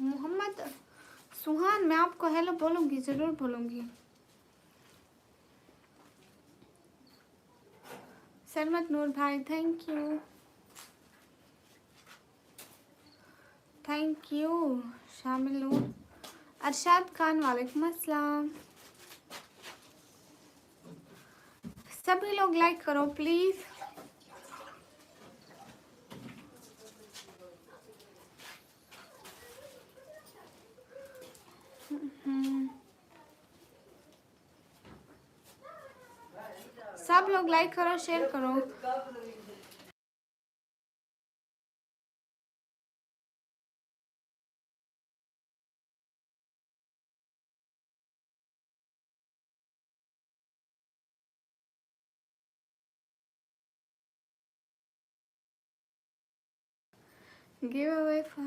मोहम्मद सुहान, मैं आपको हेलो बोलूँगी, ज़रूर बोलूँगी। सरमत नूर भाई थैंक यू, थैंक यू। शामिल हो। अरशाद खान वालेकुम अस्सलाम। सभी लोग लाइक करो प्लीज़। सब लोग लाइक करो, शेयर करो। Give away for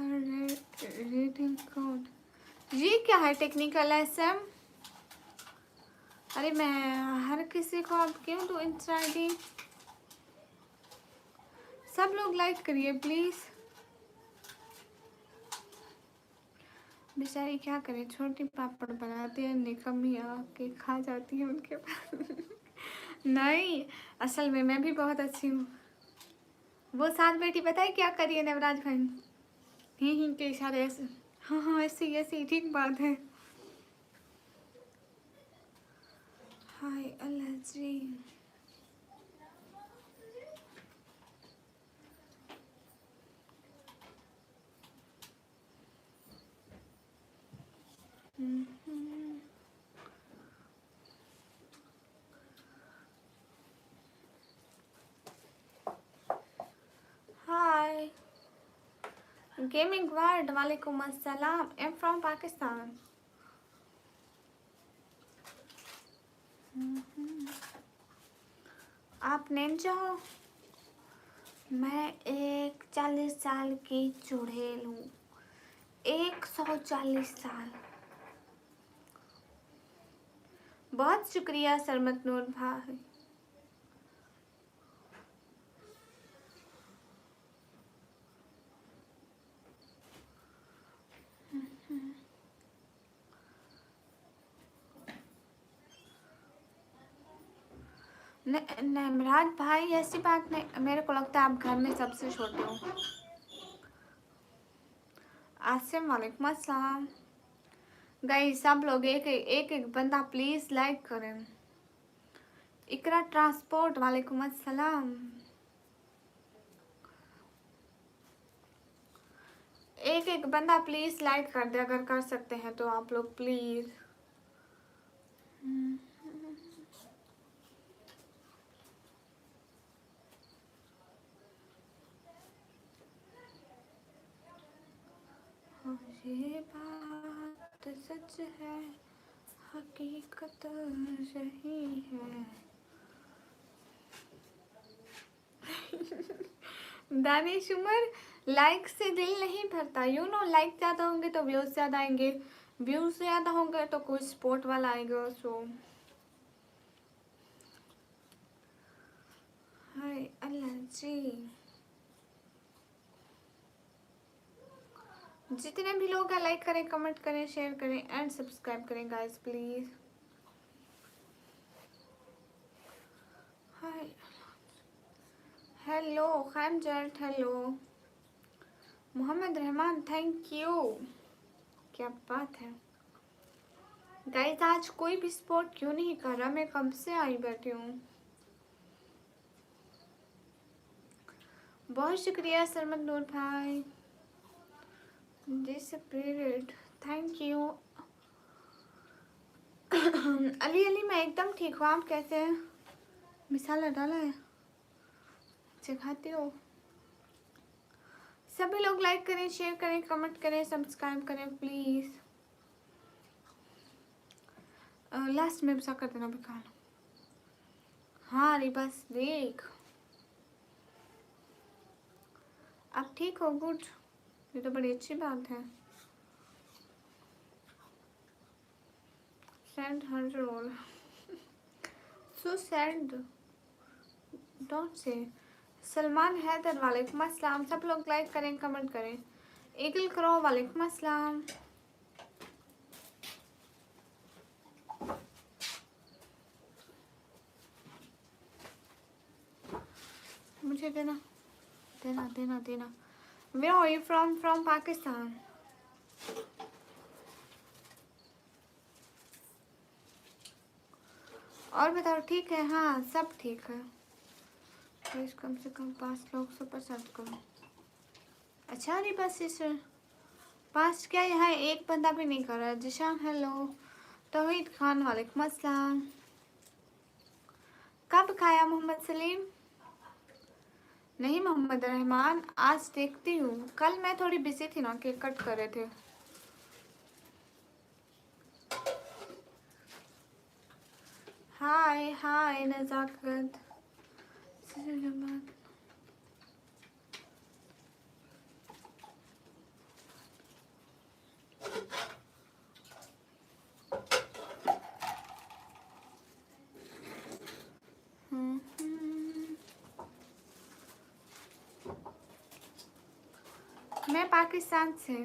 reading code. ये क्या है टेक्निकल एसएम? अरे मैं हर किसी को अब क्यों दूँ इंस्टा आईडी? सब लोग लाइक करिए प्लीज़। बेचारी क्या करे, छोटी पापड़ बनाती है, निकम्मी आके खा जाती है उनके पास नहीं, असल में मैं भी बहुत अच्छी हूँ। वो साथ बेटी पता है क्या करिए नवराज भाई? ही के इशारे ऐसे। हाँ हाँ ऐसी ऐसी ठीक बात है। हाय अल्लाह जी। हाय गेमिंग वर्ल्ड वालेकुम अस्सलाम। आई एम फ्रॉम पाकिस्तान। आप निंजा हो? मैं एक 40 साल की चुड़ैल हूँ। 140 साल। बहुत शुक्रिया सरमत नूर भाई। नमराज भाई ऐसी बात नहीं, मेरे को लगता है आप घर में सबसे छोटे हो। आसिम वालेकुम अस्सलाम। गाइस सब लोग एक एक बंदा प्लीज लाइक करें। इकरा ट्रांसपोर्ट वालेकुम अस्सलाम। एक एक बंदा प्लीज लाइक कर दे, अगर कर सकते हैं तो आप लोग प्लीज। ये बात सच है, हकीकत सही है। दानिश उमर, लाइक से दिल नहीं भरता, यू नो। लाइक ज़्यादा होंगे तो व्यूज ज़्यादा आएंगे, व्यूज ज़्यादा होंगे तो कोई सपोर्ट वाला आएगा। सो हाय अल्लाह जी, जितने भी लोग हैं लाइक करें, कमेंट करें, शेयर करें एंड सब्सक्राइब करें गाइस प्लीज। हाय हेलो खैमजट, hello Mohammad Rahman, thank you. क्या बात है गाइस, आज कोई भी सपोर्ट क्यों नहीं कर रहा? मैं कब से आई बैठी हूँ। बहुत शुक्रिया सरमद नूर भाई, this period, thank you. Ali Ali मैं एकदम ठीक हूँ, आप कैसे हैं? मिसाला डाला है, सिखाती हो। सभी लोग लाइक करें, शेयर करें, कमेंट करें, सब्सक्राइब करें प्लीज। लास्ट में बसा कर देना बेकार। हाँ अरे बस देख, आप ठीक हो? गुड, ये तो बड़ी अच्छी बात है। Send her role, so sad, don't say. Salman Haider वालेकुम अस्सलाम। सब लोग लाइक करें, कमेंट करें। ईगल करो वालेकुम अस्सलाम। मुझे देना देना देना देना। Where are you from? From Pakistan. और बताओ ठीक है? हाँ सब ठीक है। प्लीज कम से कम 5 लोग सुपर सेट करो। अच्छा अरे बस इस 5 क्या, यहाँ एक बंदा भी नहीं कर रहा। जिशान हेलो, तौहीद खान वालेकुम अस्सलाम। कब खाया मोहम्मद सलीम? नहीं मोहम्मद रहमान, आज देखती हूँ। कल मैं थोड़ी बिजी थी ना, केक कट कर रहे थे। हाय हाय नजाकत। मैं पाकिस्तान से।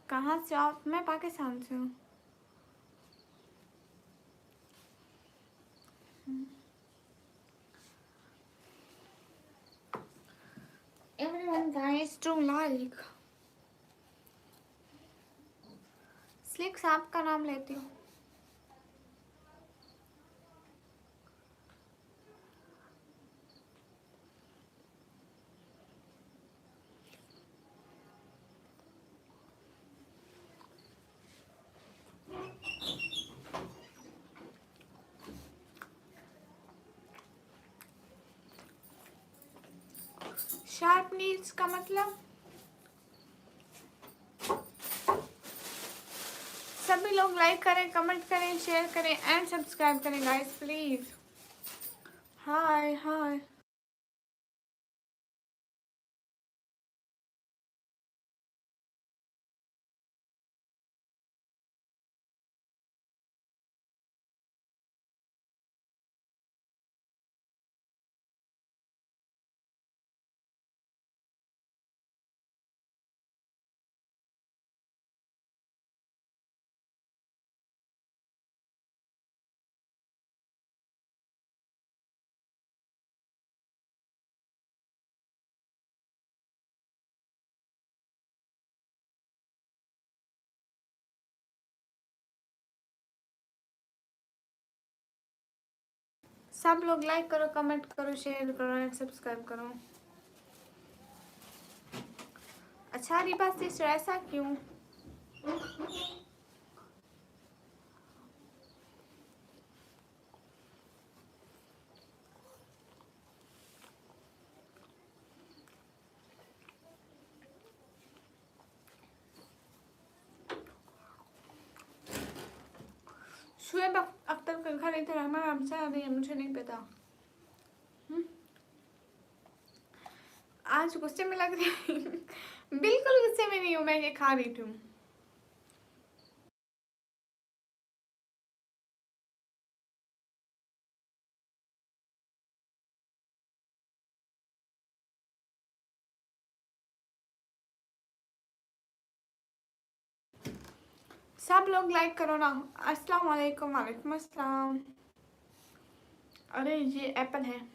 कहाँ से आप? मैं पाकिस्तान से हूँ। Everyone guys to like। Slicks आपका नाम लेती हूँ। शार्प नीड्स का मतलब सभी लोग लाइक करें, कमेंट करें, शेयर करें एंड सब्सक्राइब करें गाइस प्लीज। हाय हाय सब लोग लाइक करो, कमेंट करो, शेयर करो एंड सब्सक्राइब करो। अच्छा रिबा सिस्टर ऐसा क्यों? शुएब अख्तर का घर इधर रहमान हमसे आ रही है, मुझे नहीं पता। आज गुस्से में लग रही बिल्कुल गुस्से में नहीं हूँ, मैं ये खा रही थी। सब लोग लाइक करो ना। अस्सलाम वालेकुम। वालेकुम अस्सलाम। अरे ये एप्पल है।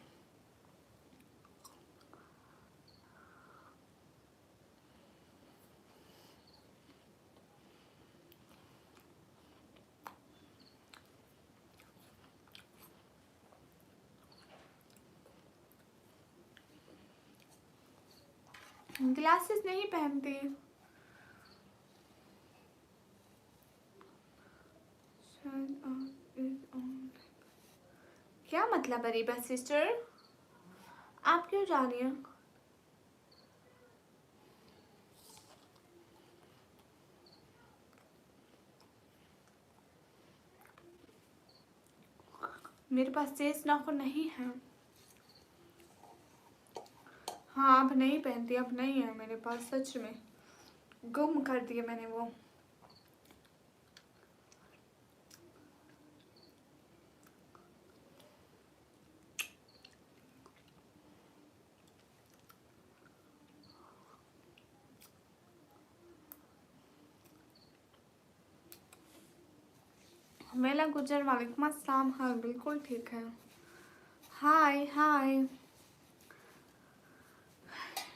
ग्लासेस नहीं पहनती। क्या मतलब अरीबा सिस्टर, आप क्यों जा रही हैं? मेरे पास तेज नाखून नहीं है। हाँ अब नहीं पहनती, अब नहीं है मेरे पास, सच में गुम कर दिए मैंने वो। मेला गुजर वालेकुम अस्सलाम। हाँ बिल्कुल ठीक है। हाय हाय।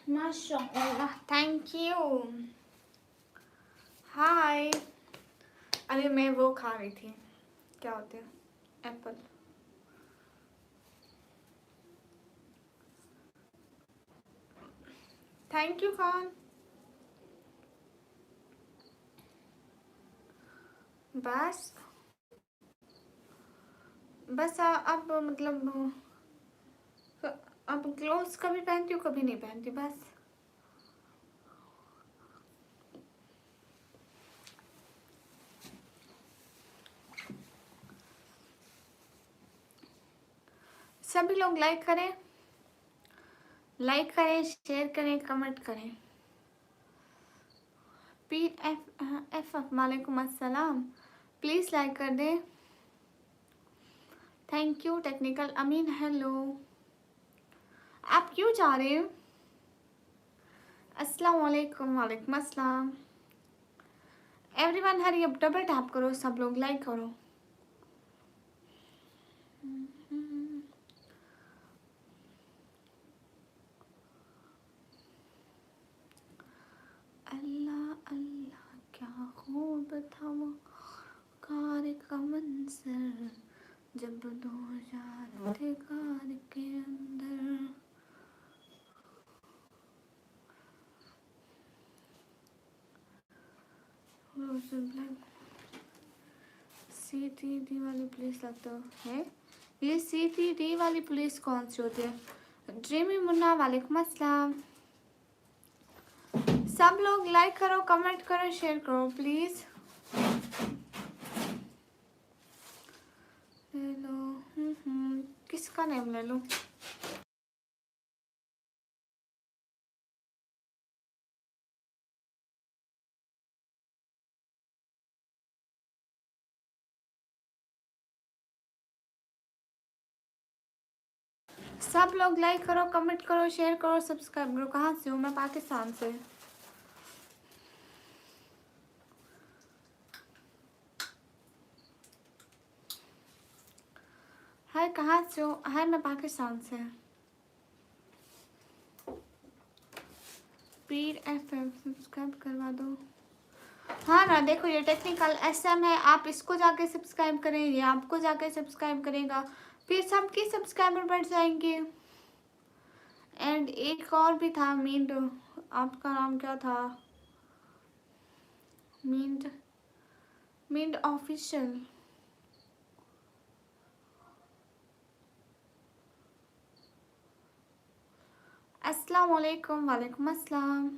माशाअल्लाह, थैंक यू। हाय। अरे मैं वो खा रही थी, क्या होते हैं, एप्पल। Thank you Khan. बस बस अब मतलब अब क्लोथ्स कभी पहनती हूँ कभी नहीं पहनती बस। सभी लोग लाइक करें, शेयर करें, कमेंट करें। पीर एफ वालेकुम अस्सलाम, प्लीज़ लाइक कर दें। Thank you. Technical Amin hello. आप क्यों जा रहे हैं? अस्सलाम वालेकुम। वालेकुम अस्सलाम। Everyone hurry up, double tap करो, सब लोग लाइक करो। अल्लाह अल्लाह क्या खूब था वो कार का मंजर, जब दो यार थे कार के अंदर। CTD वाली पुलिस लगता है। ये CTD वाली पुलिस कौन सी होती है? ड्रीमी मुन्ना वालेकुम अस्सलाम। सब लोग लाइक करो, कमेंट करो, शेयर करो प्लीज। ले लो। किसका नेम ले लो? सब लोग लाइक करो, कमेंट करो, शेयर करो, सब्सक्राइब करो। कहाँ से हो? मैं पाकिस्तान से। हाय, कहाँ से हो? हाय, मैं पाकिस्तान से। पीर FM सब्सक्राइब करवा दो। हाँ ना, देखो ये टेक्निकल SM है, आप इसको जाके सब्सक्राइब करें, ये आपको जाके सब्सक्राइब करेगा, फिर सबके सब्सक्राइबर बढ़ जाएंगे। एंड एक और भी था, मींड, आपका नाम क्या था? मींड ऑफिशियल। अस्सलाम वालेकुम। वालेकुम अस्सलाम।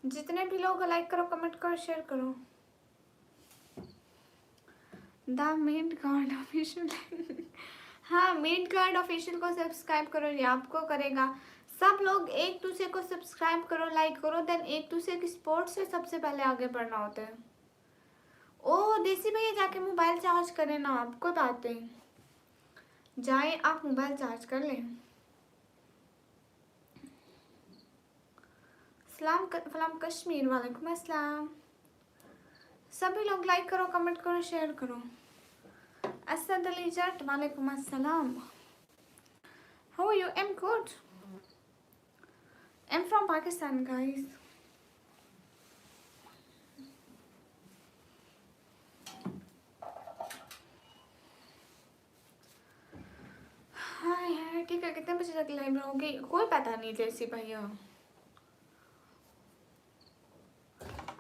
जितने भी लोग लाइक करो, कमेंट करो, शेयर करो। The mint card official. हाँ, मेड कार्ड ऑफिशियल को सब्सक्राइब करो, ये आपको करेगा। सब लोग एक दूसरे को सब्सक्राइब करो, लाइक करो, देन एक दूसरे की सपोर्ट से सबसे पहले आगे बढ़ना होता है। ओ देसी भैया जाके मोबाइल चार्ज करें ना, आपको बात है, जाए आप मोबाइल चार्ज कर लें। सलाम कश्मीर, वालेकुम अस्सलाम। सभी लोग लाइक करो, कमेंट करो, शेयर करो। असद अली जट, वालेकुम अस्सलाम। How are you? I am good. I am from Pakistan guys. हाँ यार ठीक है, कितने बजे तक लाइव रहोगी कोई पता नहीं जैसी भैया।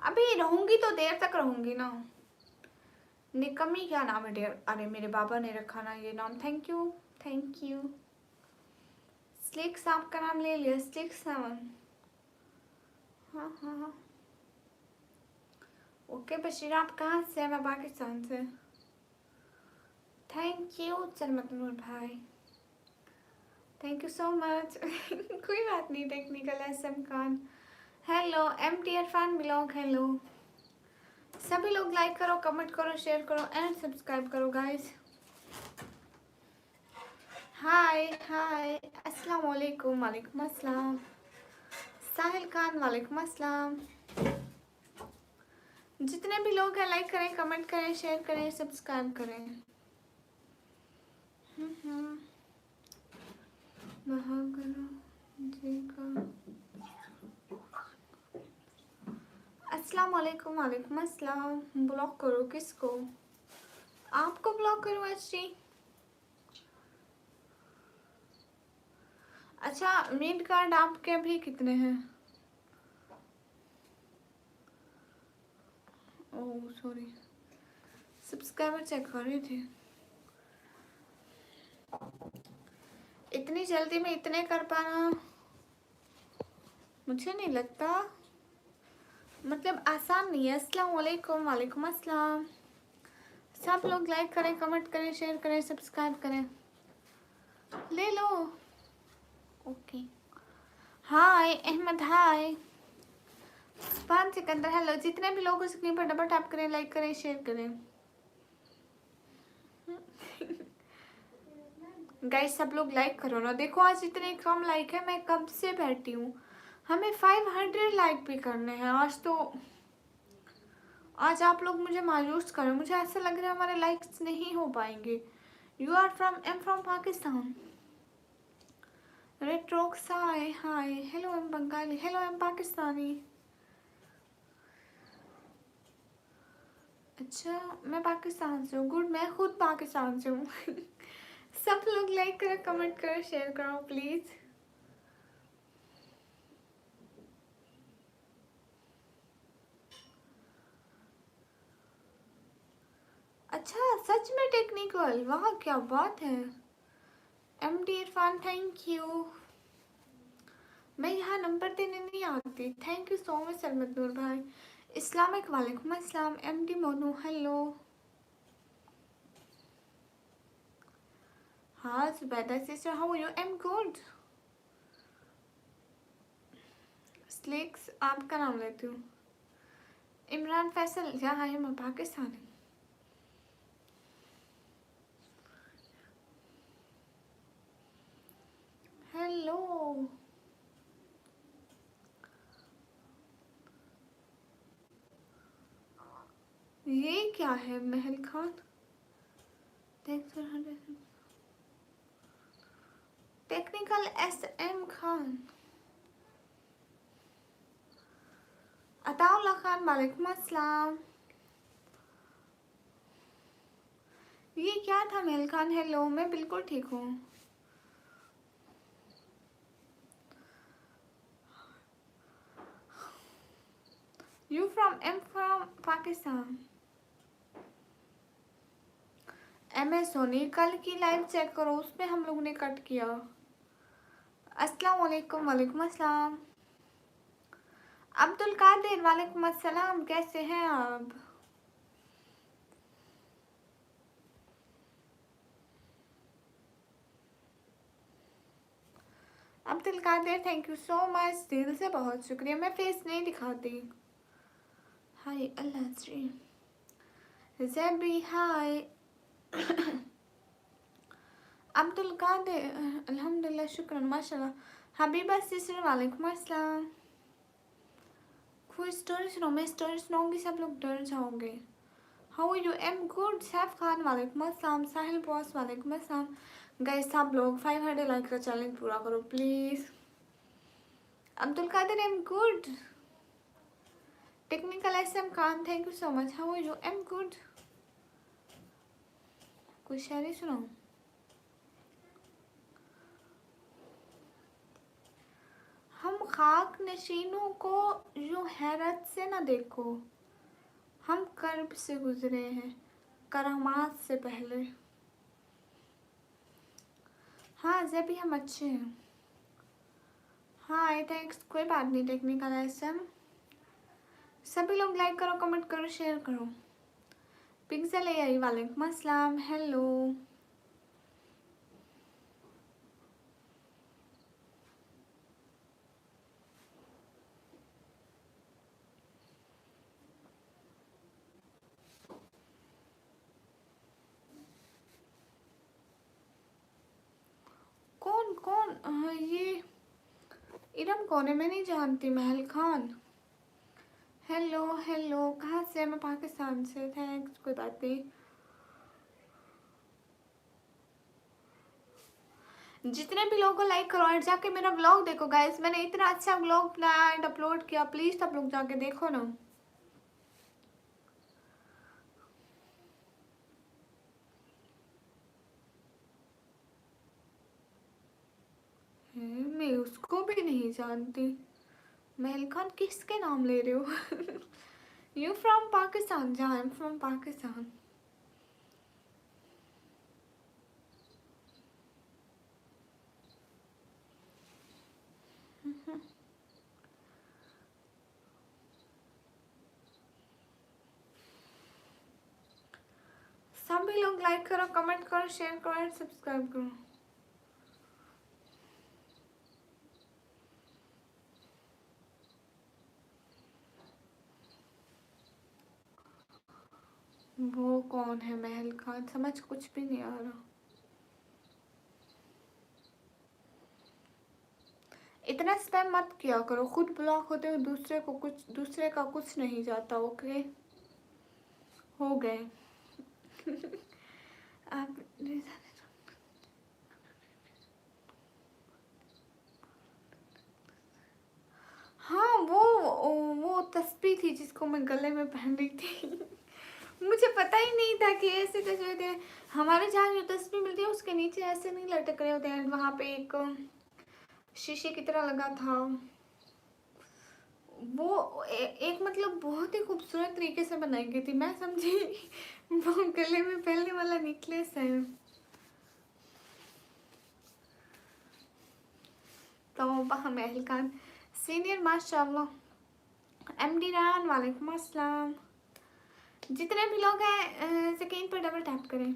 अभी रहूंगी तो देर तक रहूंगी ना। निकम्मी क्या नाम है डियर? अरे मेरे बाबा ने रखा ना ये नाम, thank you thank you. Slicks आपका नाम ले लिया, स्लिक्स 7। हाँ हाँ हाँ ओके बशीर, आप कहाँ से? मैं पाकिस्तान से। थैंक यू चरमतनूर भाई, थैंक यू सो मच। कोई बात नहीं, technical SM Khan. Hello M T Irfan belong, hello. सभी लोग लाइक करो, कमेंट करो, शेयर करो एंड सब्सक्राइब करो गाइस। हाय हाय, अस्सलाम वालेकुम, वालेकुम अस्सलाम। साहिल खान, वालेकुम अस्सलाम। जितने भी लोग हैं लाइक करें, कमेंट करें, शेयर करें, सब्सक्राइब करें। जी का अस्सलाम वालेकुम, वालेकुम अस्सलाम। ब्लॉक करो किसको? आपको ब्लॉक करो एचडी? अच्छा मीट कार्ड आपके अभी कितने हैं? ओह सॉरी, सब्सक्राइबर चेक कर रही थी। इतनी जल्दी में इतने कर पाना मुझे नहीं लगता, मतलब आसान नहीं है। अस्सलाम वालेकुम, वालेकुम अस्सलाम। सब लोग लाइक करें, कमेंट करें, शेयर करें, सब्सक्राइब करें। ले लो ओके। हाय अहमद, हाय। 5 सिकंदर, हेलो। जितने भी लोग स्क्रीन पर डबल टैप करें, लाइक करें, शेयर करें। गाइस सब लोग लाइक करो ना, देखो आज इतने कम लाइक है, मैं कब से बैठी हूँ। हमें 500 लाइक भी करने हैं आज तो। आज आप लोग मुझे मायूस करो, मुझे ऐसा लग रहा है हमारे लाइक्स नहीं हो पाएंगे। You are from, I am from Pakistan. Retrox, hi hi, hello I am Bengali, hello I am Pakistani. अच्छा मैं पाकिस्तान से हूँ, गुड। मैं खुद पाकिस्तान से हूँ। सब लोग लाइक करो, कमेंट करो, शेयर करो प्लीज। अच्छा सच में टेक्निकल, वाह क्या बात है। M D Irfan thank you. मैं यहाँ नंबर देने नहीं आती। Thank you so much Sarmat Noor भाई। इस्लामिक, वालेकुम अस्सलाम। M D Monu, hello. हाँ Zubaida sister, how are you? I am good. स्लिक्स आपका नाम लेती हूँ। इमरान फैसल, यहाँ है, मैं पाकिस्तानी। हेलो ये क्या है? Mahal Khan, technical S M Khan, Ataullah Khan, वालेकुम अस्सलाम। ये क्या था? महल खान, हेलो। मैं बिल्कुल ठीक हूँ। You from, am from Pakistan. M S Soni, कल की लाइव चेक करो, उसमें हम लोग ने कट किया। अस्सलाम वालेकुम, वालेकुम अस्सलाम। अब्दुल कादिर, वालेकुम अस्सलाम, कैसे हैं आप? Abdul Qadir thank you so much, दिल से बहुत शुक्रिया। मैं फेस नहीं दिखाती। हाय अल्लाह श्री ज़ेबी हाय अब्दुल कादिर अल्हम्दुलिल्लाह शुक्रन माशाल्लाह। हबीबा सिस्टर वालेकुम अस्सलाम। कोई स्टोरी सुनो, मैं स्टोरी सुनाऊंगी सब लोग डर जाओगे। How are you? Am good. Saif Khan वालेकुम अस्सलाम। साहिल बॉस वालेकुम अस्सलाम। गाइस सब लोग 500 लाइक का चैलेंज पूरा करो please. Abdul Qadir am good. Technical SM Khan thank you so much. How are you? Am good. कोई शायरी सुनाओ। हम खाक नशीनों को यूं हैरत से न देखो, हम कर्ब से गुजरे हैं करामात से पहले। हाँ जब भी हम अच्छे हैं। हाँ आई थैंक्स, कोई बात नहीं। टेक्निकल एसएम सभी लोग लाइक करो, कमेंट करो, शेयर करो। पिक्सल आई वालेकुम अस्सलाम। हेलो कौन कौन ये इरम कौन है? मैं नहीं जानती। महल खान हेलो हेलो। कहाँ से? मैं पाकिस्तान से। थैंक्स, कोई बात नहीं। जितने भी लोगों को लाइक करो और जाके मेरा ब्लॉग देखो गाइस। मैंने इतना अच्छा ब्लॉग बनाया एंड अपलोड किया, प्लीज सब लोग जाके देखो ना। मैं उसको भी नहीं जानती। महल खान किसके नाम ले रहे हो? You from Pakistan? जहाँ आई एम फ्रॉम पाकिस्तान। सभी लोग लाइक करो, कमेंट करो, शेयर करो और सब्सक्राइब करो। वो कौन है महल खान? समझ कुछ भी नहीं आ रहा। इतना स्पैम मत किया करो, खुद ब्लॉक होते हो दूसरे का कुछ नहीं जाता। ओके हो गए। आप हाँ वो तस्बीह थी जिसको मैं गले में पहन रही थी। मुझे पता ही नहीं था कि ऐसे कैसे होते हैं। हमारे जहाँ जो तस्बीह मिलती है उसके नीचे ऐसे नहीं लटक रहे होते हैं। वहाँ पे एक शीशे की तरह लगा था। वो एक मतलब बहुत ही खूबसूरत तरीके से बनाई गई थी। मैं समझी वो गले में पहनने वाला नेकलेस है। तो महल खान सीनियर माशाल्लाह। एमडी रान वालेकुम अस्सलाम। जितने भी लोग हैं स्क्रीन पर डबल टैप करें।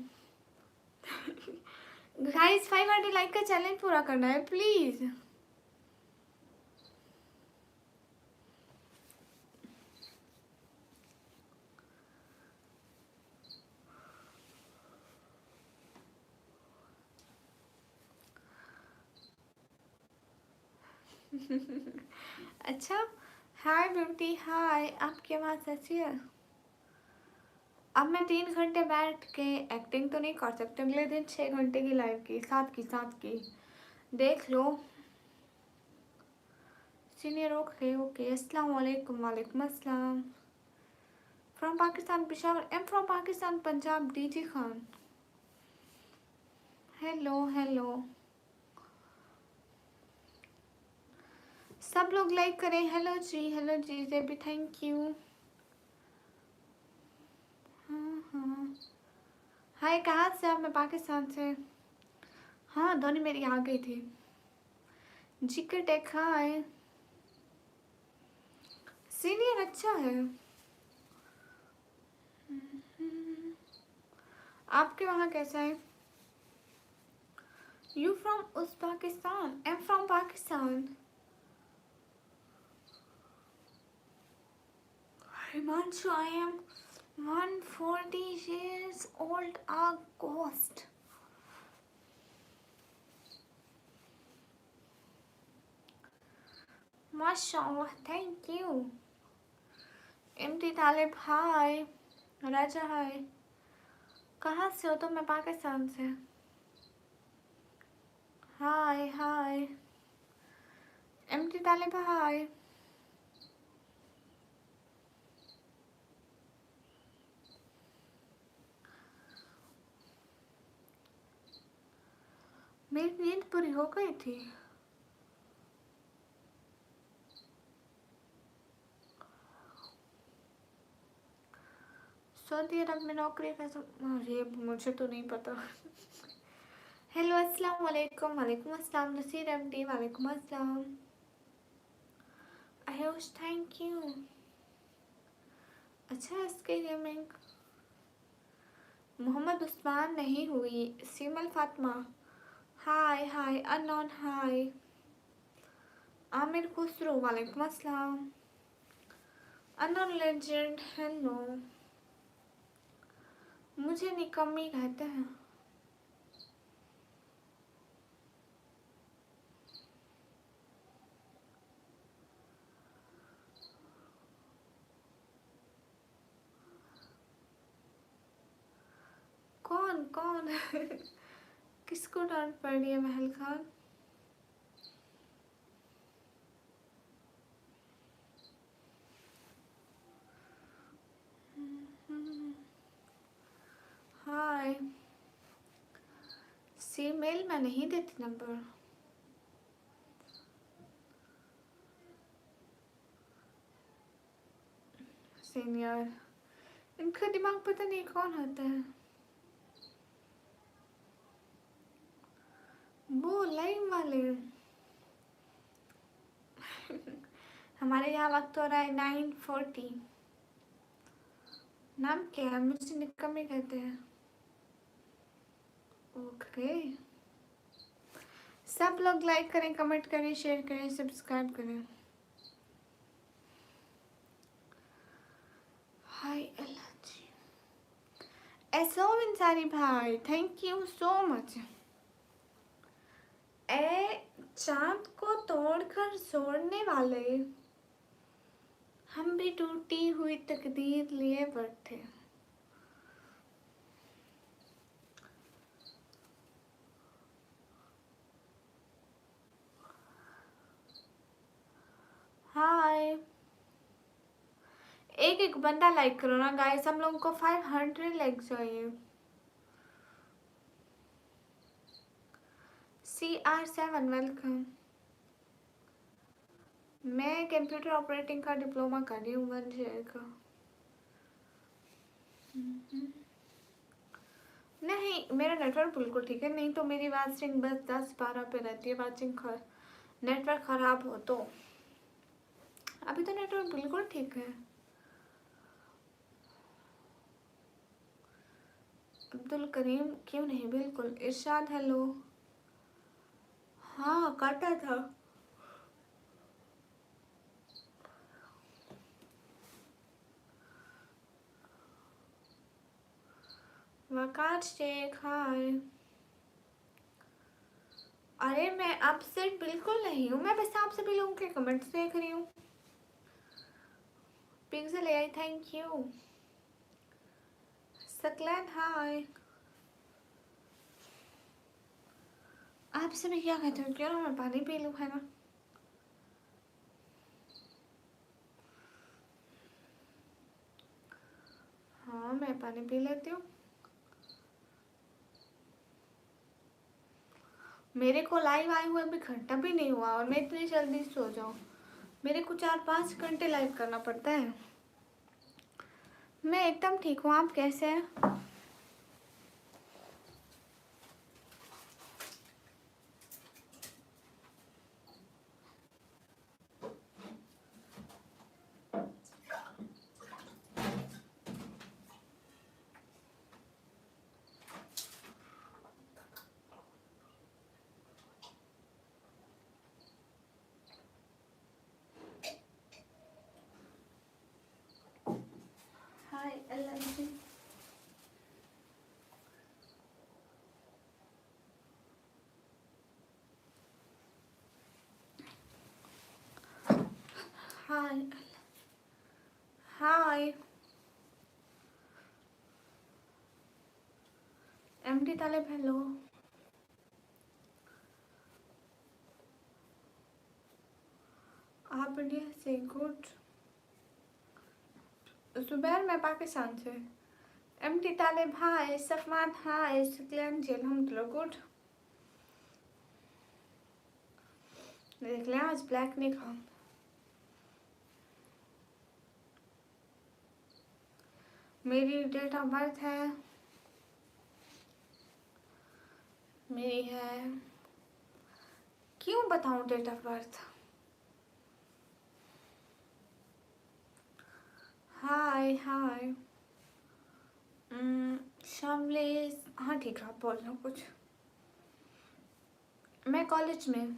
गाइस 500 लाइक का चैलेंज पूरा करना है प्लीज। अच्छा हाय ब्यूटी हाय। आपकी आवाज़ ऐसी है। अब मैं 3 घंटे बैठ के एक्टिंग तो नहीं कर सकती। अगले दिन 6 घंटे की लाइव की साथ की देख लो। Senior okay okay. अस्सलाम वालेकुम। वालेकुम अस्सलाम। From Pakistan Peshawar. M from Pakistan Punjab. DG Khan hello hello. सब लोग लाइक करें। हेलो जी जे भी थैंक यू। हाँ हाय कहाँ से आप? मैं पाकिस्तान से। हाँ धोनी मेरी आ गई थी। जिक्र टेक हाय। सीनियर अच्छा है। आपके वहाँ कैसा है? You from Uzbekistan? I'm from Pakistan. Himanshu, I am 140 years old. A ghost. Mashallah, thank you. इमती तालिब हाय. राजा हाय. कहाँ से हो तुम? मैं पाकिस्तान से. हाय हाय. इमती तालिब हाय. मेरी नींद पूरी हो गई थी. सऊदी अरब में नौकरी कैसे? अरे मुझे तो नहीं पता. हेलो अस्सलाम वालेकुम. वालेकुम अस्सलाम. नसीर एमडी वालेकुम अस्सलाम. Ayush thank you. अच्छा इसके गेमिंग. मोहम्मद उस्मान नहीं हुई. सीमल फातिमा हाय हाय. अननोन हाय. आमिर खुसरो वालेकुम अस्सलाम. Unknown legend hello. मुझे निकम्मी कहते हैं. कौन कौन? किसको डांट पड़ी है महल खान? हाय. सीमेल मैं नहीं देती नंबर. सीनियर. इनका दिमाग पता नहीं कौन होता है. वो लाइव वाले. हमारे यहाँ वक्त हो रहा है 9:40. नाम क्या है? मुझे निकम्मी कहते हैं. ओके. सब लोग लाइक करें, कमेंट करें, शेयर करें, सब्सक्राइब करें. हाय अल्लाह जी. एसो इंसारी भाई थैंक यू सो मच. ए चांद को तोड़कर जोड़ने वाले. हम भी टूटी हुई तकदीर लिए बैठे. हाय. एक एक बंदा लाइक करो ना गाइस. हम लोगों को 500 लाइक चाहिए. CR7 welcome. मैं कंप्यूटर ऑपरेटिंग का डिप्लोमा कर रही हूँ 1 ईयर का. नहीं मेरा नेटवर्क बिल्कुल ठीक है. नहीं तो मेरी वाचिंग बस 10-12 पे रहती है. वाचिंग नेटवर्क खराब हो तो. अभी तो नेटवर्क बिल्कुल ठीक है. अब्दुल करीम क्यों नहीं? बिल्कुल. इरशाद हेलो. हाँ काटा था. वकार शेख हाय. अरे मैं अपसेट बिल्कुल नहीं हूँ. मैं बस आप सभी लोगों के कमेंट्स देख रही हूँ. Pixel AI thank you. Saqlain hi. आप सभी क्या कहते हो? क्यों मैं पानी पी लूँ है ना. हाँ मैं पानी पी लेती हूँ. मेरे को लाइव आए हुए अभी घंटा भी नहीं हुआ और मैं इतनी जल्दी सो जाऊँ. मेरे को 4-5 घंटे लाइव करना पड़ता है. मैं एकदम ठीक हूँ. आप कैसे हैं? थी। हाय हाय एमडी तालिब, हेलो। आप इंडिया से? गुड। जुबैर, मैं पाकिस्तान से। एमडी तालिब हाय, सफवान हाय, सुकलन जी अल्हम्दुलिल्लाह गुड। देख लिया, आज ब्लैक नहीं खा। मेरी डेट ऑफ बर्थ है, मेरी है, क्यों बताऊं डेट ऑफ बर्थ? हाय हाय शामले, हाँ ठीक है, आप बोल रहे हो कुछ। मैं कॉलेज में।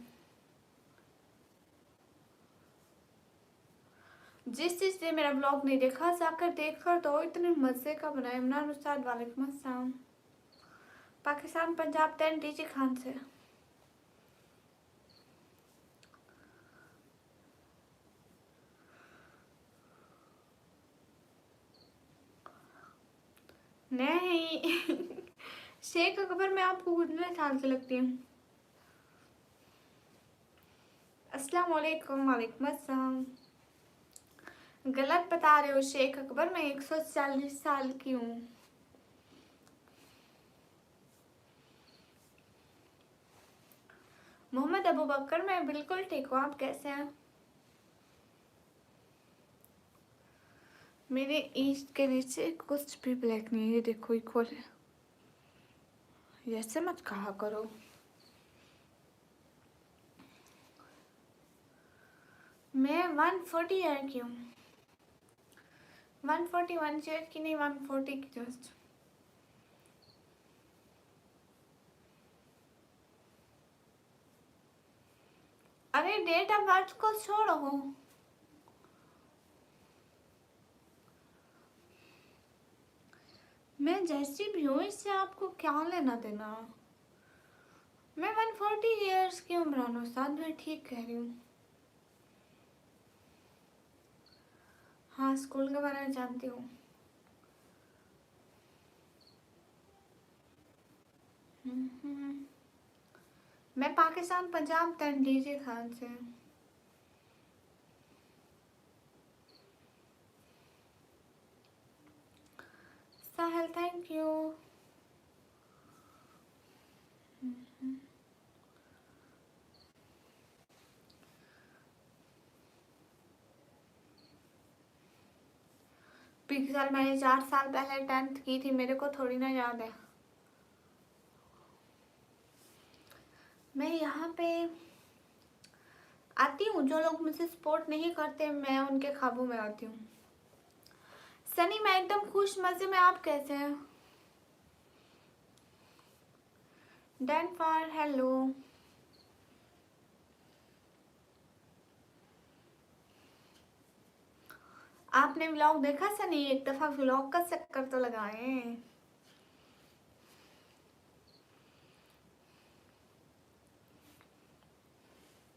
जिस चीज़ ने मेरा ब्लॉग नहीं देखा जाकर देखकर तो इतने मज़े का बनाया। इमरान उस्ताद, वालेकुम अस्सलाम। पाकिस्तान पंजाब 10 डीजी खान से। नहीं शेख अकबर, मैं आपको कितने साल से लगती हूँ? अस्सलाम वालेकुम। वालेकुम अस्सलाम। गलत बता रहे हो शेख अकबर, मैं 140 साल की हूँ। मोहम्मद अबू बकर, मैं बिल्कुल ठीक हूँ, आप कैसे हैं? मेरे ईस्ट के नीचे कुछ भी ब्लैक नहीं है, ये देखो इक्वल है। ऐसे मत कहा करो। मैं 140 ईयर की हूँ। 141 ईयर की नहीं, 140 की जस्ट। अरे डेट ऑफ बर्थ को छोड़ो, मैं जैसी भी हूँ, इससे आपको क्या लेना देना? मैं 140 ईयर्स की हूँ इमरान उस्ताद, मैं ठीक कह रही हूँ। हाँ, स्कूल के बारे में जानती हूँ। मैं पाकिस्तान पंजाब डीजे खान से। साहिल, थैंक यू। पिछले साल मैंने 4 साल पहले 10th की थी, मेरे को थोड़ी ना याद है। मैं यहाँ पे आती हूँ, जो लोग मुझसे सपोर्ट नहीं करते मैं उनके ख्वाबों में आती हूँ। सनी, मैं एकदम खुश मजे में, आप कैसे हैं? Done for, hello. आपने व्लॉग देखा सनी? एक दफा व्लॉग का चक्कर तो लगाएं।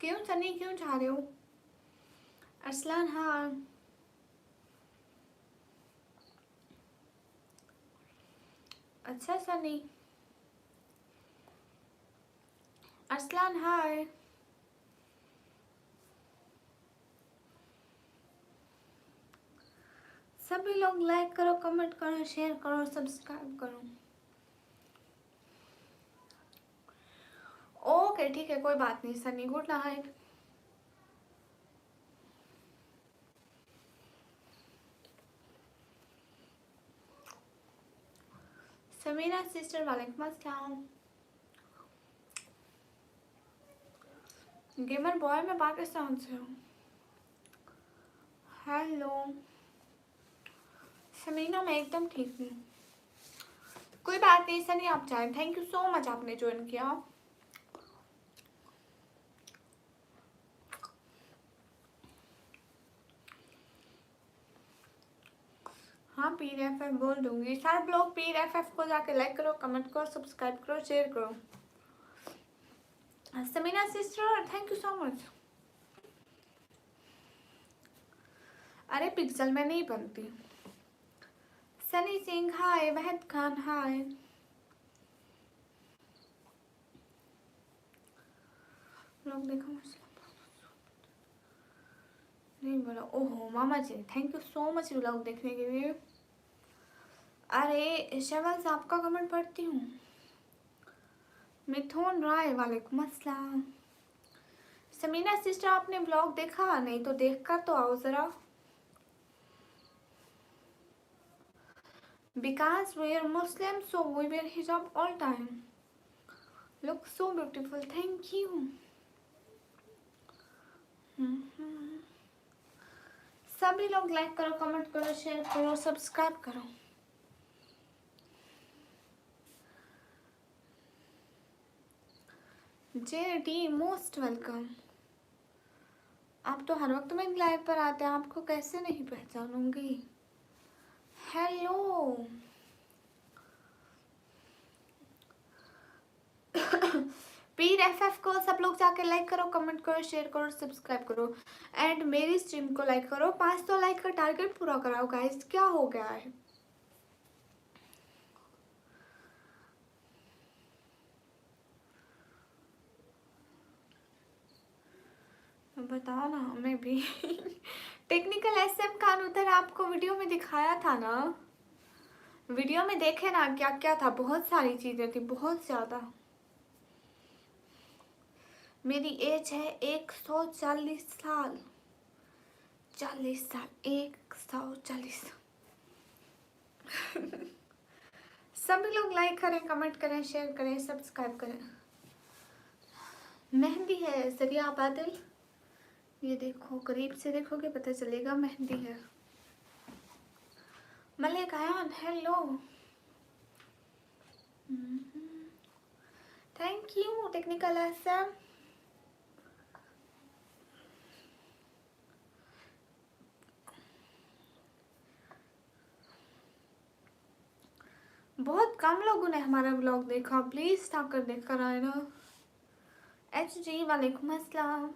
क्यों सनी, क्यों चाह रहे हो? अरसलान, हाँ। अच्छा सनी। अरसलान, हाय। सभी लोग लाइक करो, कमेंट करो, शेयर करो, सब्सक्राइब करो। ओके ठीक है, कोई बात नहीं Sunny, good night. Samira sister, वालेकुम अस्सलाम। गेमर बॉय, मैं पाकिस्तान से हूँ। हेलो समीना, मैं एकदम ठीक हूँ। कोई बात नहीं सनी, आप चाहें। थैंक यू सो मच, आपने ज्वाइन किया। हाँ हाँ पीर एफ बोल दूंगी। सारे ब्लॉग पीर एफ को जाके लाइक करो, कमेंट करो, सब्सक्राइब करो, शेयर करो। Samina sister thank you so much. अरे पिक्सल में नहीं बनती। सनी सिंह हाय, वहद खान हाय। लोग देखो नहीं बोला। ओहो मामा जी thank you so much vlog देखने के लिए। अरे शवल साहब का कमेंट पढ़ती हूँ। मिथुन राय वालेकुम अस्सलाम। समीना सिस्टर आपने ब्लॉग देखा? नहीं तो देख कर तो आओ जरा। Because we are Muslim, so we wear hijab all time. Look so beautiful. Thank you. सभी लोग लाइक करो, कमेंट करो, शेयर करो, सब्सक्राइब करो। JD most welcome. आप तो हर वक्त में लाइव पर आते हैं, आपको कैसे नहीं पहचानूंगी। हेलो पीर एफ को सब लोग जाके लाइक करो, कमेंट करो, शेयर करो, सब्सक्राइब करो एंड मेरी स्ट्रीम को लाइक करो। 500 लाइक का टारगेट पूरा कराओ गाइस। क्या हो गया है? बताओ ना हमें भी। टेक्निकल SM खान उधर आपको वीडियो में दिखाया था ना, वीडियो में देखे ना क्या क्या था। बहुत सारी चीजें थी, बहुत ज्यादा। मेरी एज है 140 साल। 40 साल 140। सभी लोग लाइक करें, कमेंट करें, शेयर करें, सब्सक्राइब करें। मेहंदी है सरिया बादल। ये देखो, करीब से देखोगे पता चलेगा मेहंदी है। Malik Ayan hello. Thank you technical SM। बहुत कम लोगों ने हमारा ब्लॉग देखा, प्लीज जाकर देख कर आए ना। HG वालेकुम अस्सलाम।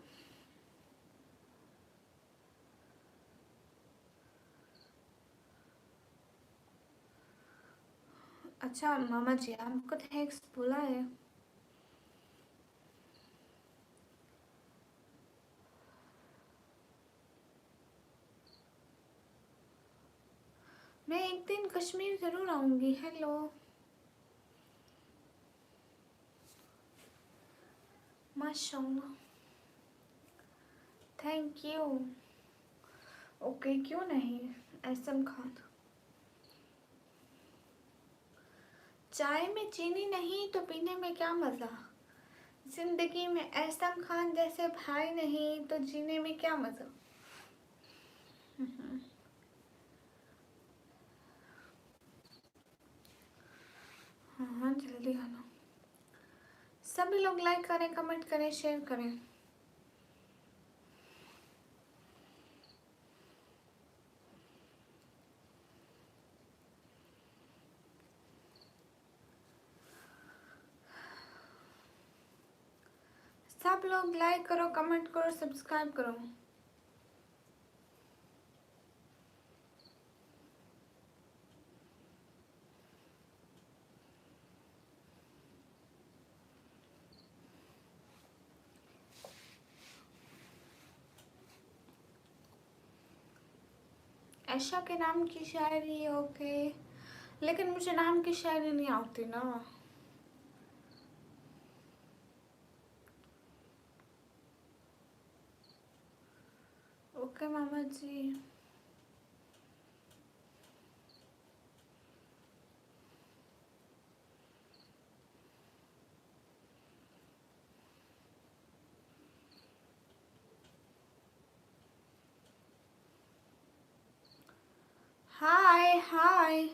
अच्छा मामा जी आपको थैंक्स बोला है। मैं एक दिन कश्मीर जरूर आऊंगी। हेलो माशाल्लाह थैंक यू। ओके क्यों नहीं। SM खान चाय में चीनी नहीं तो पीने में क्या मजा। जिंदगी में SM खान जैसे भाई नहीं तो जीने में क्या मजा। हाँ जल्दी आना। सभी लोग लाइक करें, कमेंट करें, शेयर करें। सब लोग लाइक करो, कमेंट करो, सब्सक्राइब करो। ऐशा के नाम की शायरी ओके, लेकिन मुझे नाम की शायरी नहीं आती ना। ओके मामा जी। हाय हाय।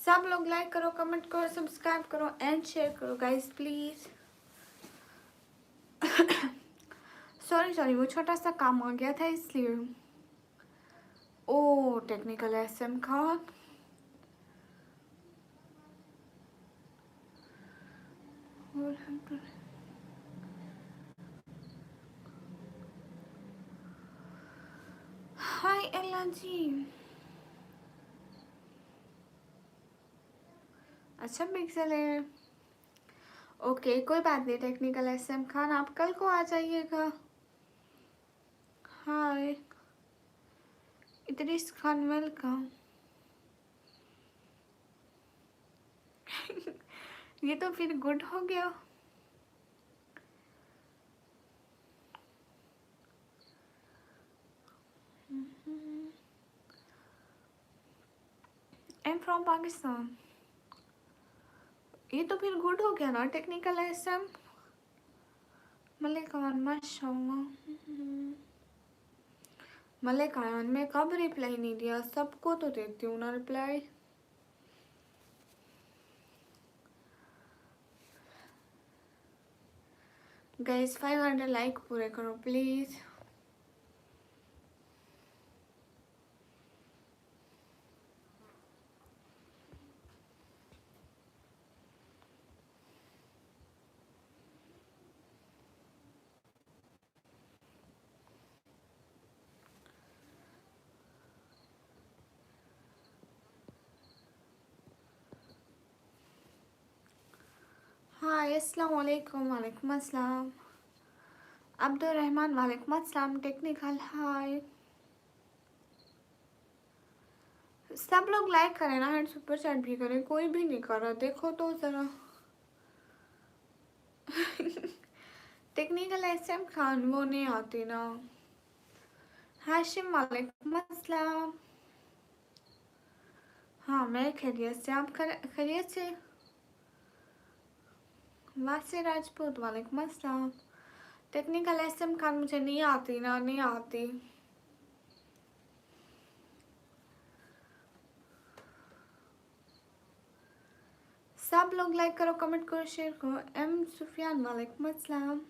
सब लोग लाइक करो, कमेंट करो, सब्सक्राइब करो एंड शेयर करो गाइस प्लीज। सॉरी वो छोटा सा काम आ गया था इसलिए। ओ टेक्निकल एसएम खान, हाय एला जी। अच्छा पिक्सल है, ओके कोई बात नहीं। टेक्निकल एसएम खान आप कल को आ जाइएगा। हाय इदरीस खान वेलकम। ये तो फिर गुड हो गया। आई एम फ्रॉम पाकिस्तान, ये तो फिर गुड हो गया ना। टेक्निकल एसएम मलिक अमान माशाल्लाह। मलिक आयन में कब रिप्लाई नहीं दिया, सबको तो देती हूँ ना रिप्लाई। गाइस 500 लाइक पूरे करो प्लीज। हाय अस्सलाम वालेकुम। वालेकुम अस्सलाम। अब्दुल रहमान वालेकुम अस्सलाम। टेक्निकल हाय। सब लोग लाइक करें ना एंड सुपर चैट भी करें, कोई भी नहीं कर रहा, देखो तो जरा। टेक्निकल एसएम खान वो नहीं आती ना। हाशिम वालेकुम अस्सलाम। हाँ मैं खैरियत से, आप खैरियत से? वासी राजपूत वालेकुम अस्सलाम। टेक्निकल एसएम खान मुझे नहीं आती ना, नहीं आती। सब लोग लाइक करो, कमेंट करो, शेयर करो। एम सुफियान वालेकुम अस्सलाम।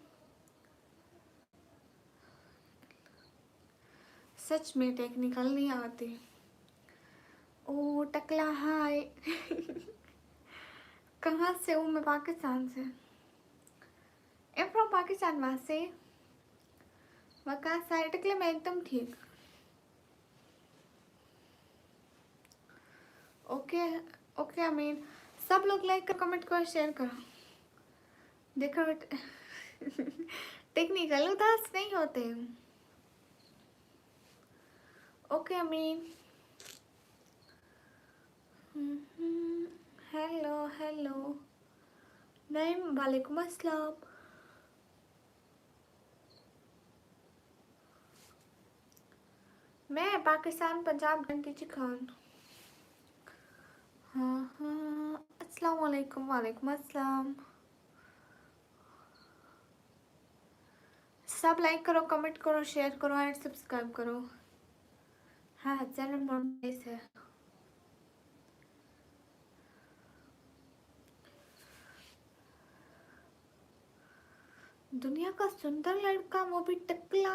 सच में टेक्निकल नहीं आती। ओ टकला हाय। कहाँ से हूँ मैं? पाकिस्तान से। M from Pakistan. वहाँ से वहाँ सारे टकले मैं एकदम ठीक। ओके ओके अमीन। सब लोग लाइक करो, कमेंट करो, शेयर करो। देखो टेक्निकल उदास नहीं होते। ओके अमीन। हेलो हेलो नईम वालेकुम अस्सलाम। मैं पाकिस्तान पंजाब गंदी खान। हाँ हाँ अस्सलाम वालेकुम। वालेकुम अस्सलाम। सब लाइक करो, कमेंट करो, शेयर करो एंड सब्सक्राइब करो। हाँ चैनल मोनेटाइज है। दुनिया का सुंदर लड़का वो भी टकला।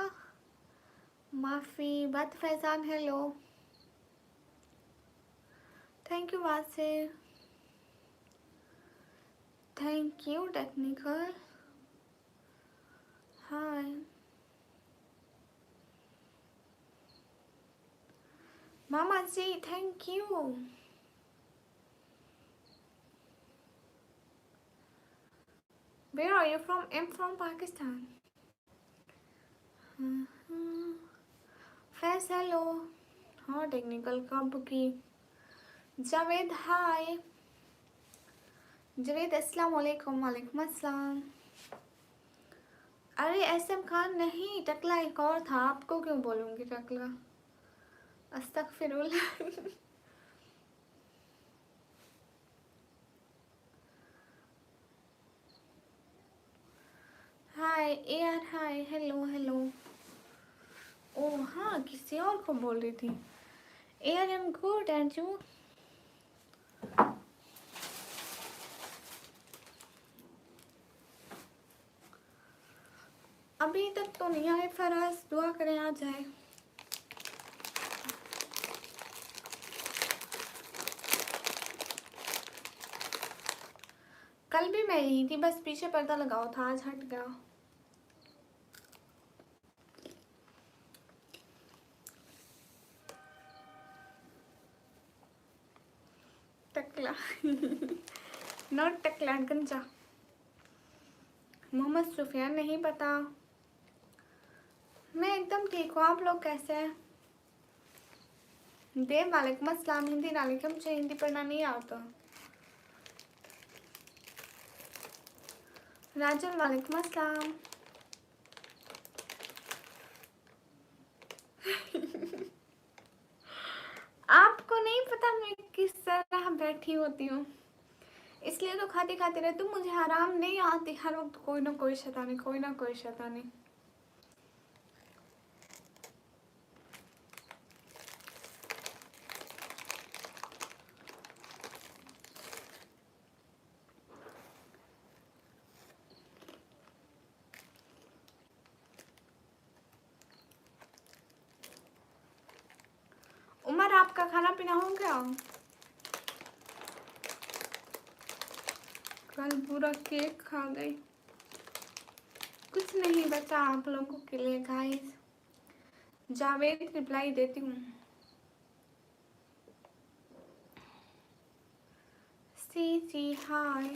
माफी बात फैजान हेलो। थैंक यू वासे। Thank you technical hi. मामा जी thank you. Where are you from? I'm from Pakistan. Faiz hello. हाँ टेक्निकल कब की। जावेद हाय। जावेद अस्सलाम वालेकुम। वालेकुम अस्सलाम। अरे एसएम खान नहीं, टकला एक और था, आपको क्यों बोलूँगी टकला? अस्तगफिरुल्लाह। हाय एआर हाय हेलो हेलो। ओ हाँ किसी और को बोल रही थी। AR am good and you? अभी तक तो नहीं आए फराज, दुआ करें आ जाए। कल भी मैं यही थी, बस पीछे पर्दा लगाओ था, आज हट गया। टकला नॉट टकला, गंजा। मोहम्मद सुफियान नहीं पता। मैं एकदम ठीक हूँ, आप लोग कैसे हैं? देव वालेकुम अस्सलाम। हिंदी ना लिखे, मुझे हिंदी पढ़ना नहीं आता। राजन वालेकुम अस्सलाम। आपको नहीं पता मैं किस तरह बैठी होती हूँ, इसलिए तो खाते खाते रहती हूँ। मुझे आराम नहीं आती, हर वक्त कोई ना कोई शैतानी, कोई ना कोई शैतानी। उमर आपका खाना पीना हो गया? कल पूरा केक खा गई। कुछ नहीं बचा आप लोगों के लिए गाइस। जावेद रिप्लाई देती हूँ। सी हाय।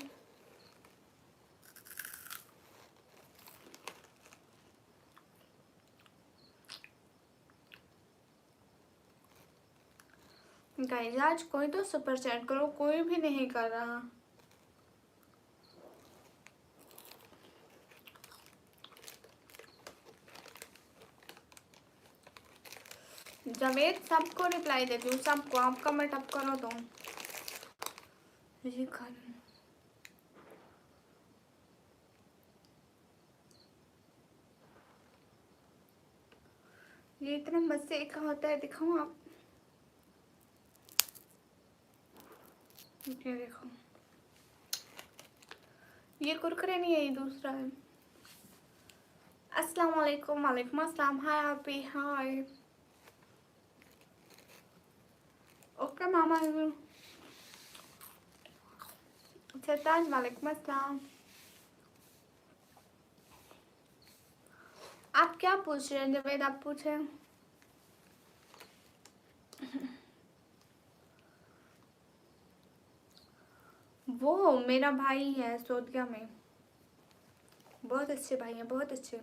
गाइस आज कोई तो सुपर चैट करो, कोई भी नहीं कर रहा। जावेद सबको रिप्लाई देती हूँ, सबको। आप कमेंट अप करो तो ये कर। ये इतना मजे का होता है, दिखाऊं आप? ये देखो, ये कुरकुरे नहीं है, ये दूसरा है। अस्सलाम वालेकुम। वालेकुम अस्सलाम। हाय आपी, हाय। ओके मामा। सरताज वालेकुम अस्सलाम। आप क्या पूछ रहे हैं जवेद? आप पूछे। वो मेरा भाई है सऊदीया में, बहुत अच्छे भाई हैं, बहुत अच्छे।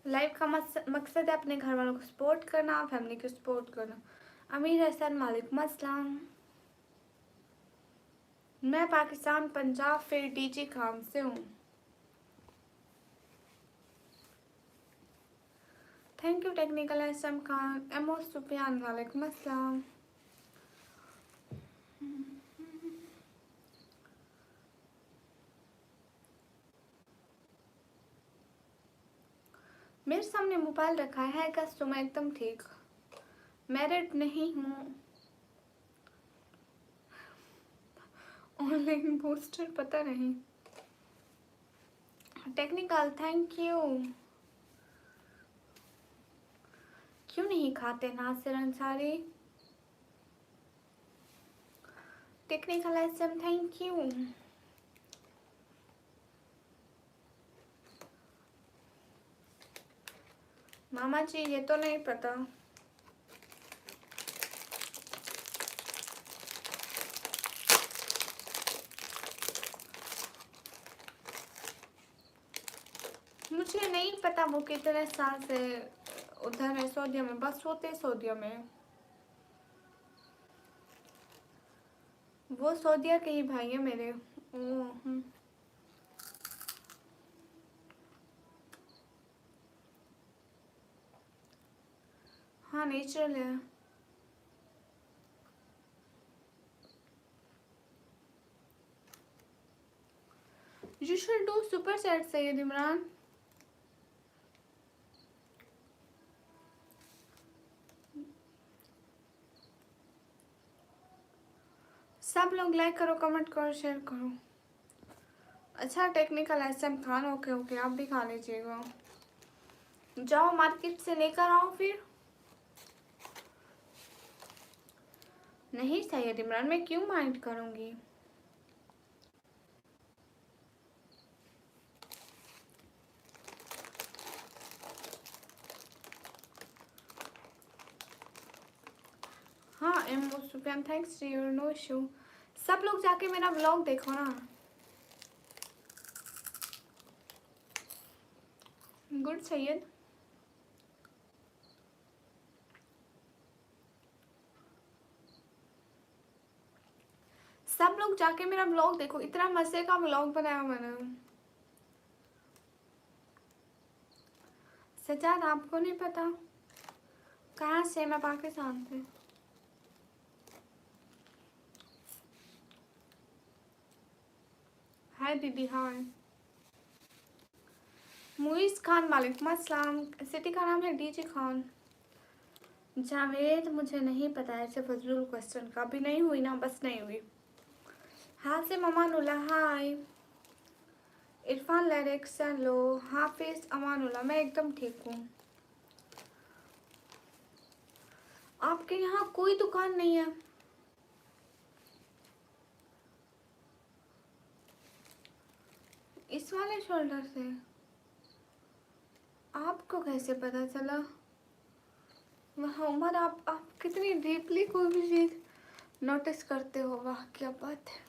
लाइफ का मकसद है अपने घर वालों को सपोर्ट करना, फैमिली को सपोर्ट करना। अमीर हसन वालेकुम अस्सलाम। मैं पाकिस्तान, पंजाब, फिर डीजी खान से हूँ। Thank you technical SM Khan. Emo Sufiyan वालेकुम अस्सलाम। मेरे सामने मोबाइल रखा है कस्टमर, एकदम ठीक। मैरिड नहीं हूँ। ऑनलाइन बूस्टर पता नहीं। Technical thank you. क्यों नहीं खाते Nasir Ansari? Technical SM thank you. मामा जी ये तो नहीं पता। मुझे नहीं पता वो कितने साल से उधर है सऊदीया में, बस होते सऊदीया में। वो सऊदीया के ही भाई है मेरे। हाँ नेचुरल है। You should do super chat Syed Imran. सब लोग लाइक करो, कमेंट करो, शेयर करो। अच्छा technical SM Khan, okay okay, आप भी खा लीजिएगा। जाओ मार्केट से लेकर आओ फिर। नहीं सैयद इमरान, मैं क्यों माइंड करूँगी। हाँ M Sufiyan, thanks to you, no issue. सब लोग जाके मेरा ब्लॉग देखो ना। गुड सैयद। सब लोग जाके मेरा ब्लॉग देखो, इतना मजे का ब्लॉग बनाया मैंने। सजाद आपको नहीं पता? कहाँ से? मैं पाकिस्तान से। हाय दीदी, हाय। मुइज खान, वालेकुम अस्सलाम। सिटी का नाम है डीजे खान। जावेद मुझे नहीं पता ऐसे फजलुल क्वेश्चन का। भी नहीं हुई ना, बस नहीं हुई। हासिम अमानुल्लाह, हाय। इरफान लिरिक्स, लो। हाफिज अमानुल्लाह, मैं एकदम ठीक हूँ। आपके यहाँ कोई दुकान नहीं है? इस वाले शोल्डर से आपको कैसे पता चला? वाह उमर, आप कितनी डीपली कोई भी चीज नोटिस करते हो, वाह क्या बात है।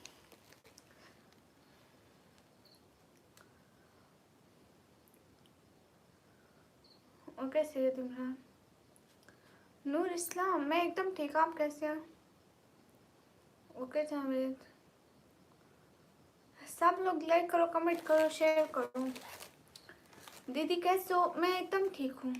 ओके सैयद इमरान। नूर इस्लाम, मैं एकदम ठीक, आप कैसे हैं? ओके जावेद। सब लोग लाइक करो, कमेंट करो, शेयर करो। दीदी कैसे हो? मैं एकदम ठीक हूँ।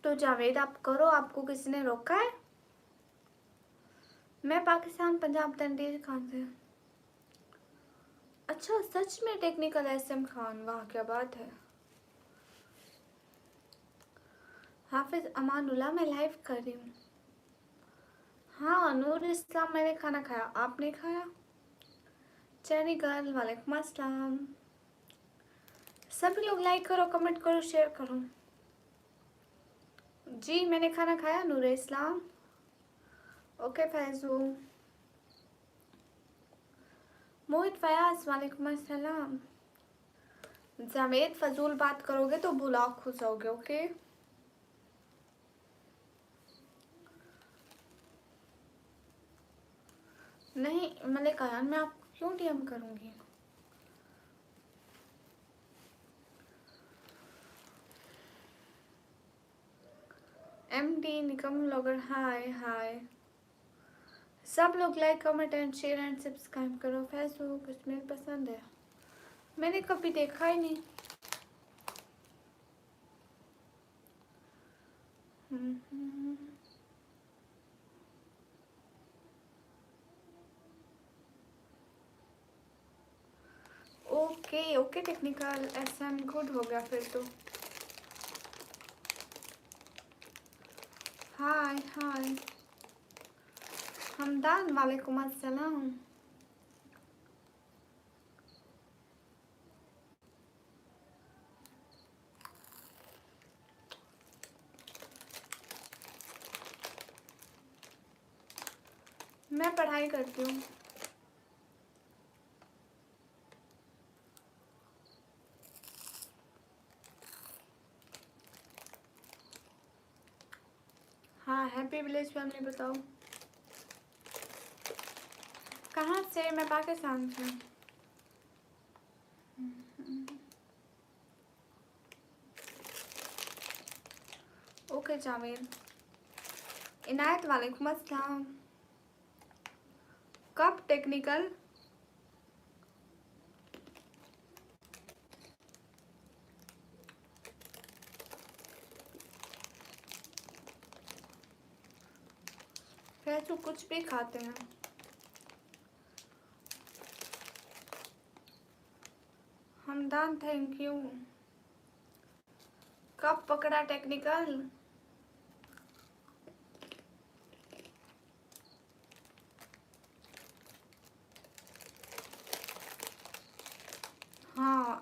तो जावेद आप करो, आपको किसी ने रोका है? मैं पाकिस्तान, पंजाब, तंदीर खान से। अच्छा सच में टेक्निकल एसएम खान, वाह क्या बात है। हाफिज अमानुल्लाह, मैं लाइव कर रही हूँ। हाँ नूर इस्लाम, मैंने खाना खाया, आपने खाया? चैनी गर्ल, वालेकुम अस्सलाम। सभी लोग लाइक करो, कमेंट करो, शेयर करो। जी मैंने खाना खाया नूर इस्लाम। ओके फैजू। मोहित फयाज, वालेकुम अस्सलाम। जावेद फजूल बात करोगे तो बुला खुश होगे, ओके। नहीं मलिक आयान, मैं आपको क्यों डीएम करूँगी? MD Nikam logger, hi hi. सब लोग like comment and share and subscribe करो। फेसबुक कुछ मेरे पसंद है, मैंने कभी देखा ही नहीं। Okay okay technical SM, good हो गया फिर तो। हाय हाय हमदान, वालेकुम अस्सलाम। मैं पढ़ाई करती हूँ। हाँ हैप्पी विलेज फैमिली, बताओ कहाँ से? मैं पाकिस्तान से। ओके जावेद। इनायत, वालेकुम अस्सलाम। कब टेक्निकल? फिर तो कुछ भी खाते हैं। Hamdan thank you. कब पकड़ा टेक्निकल?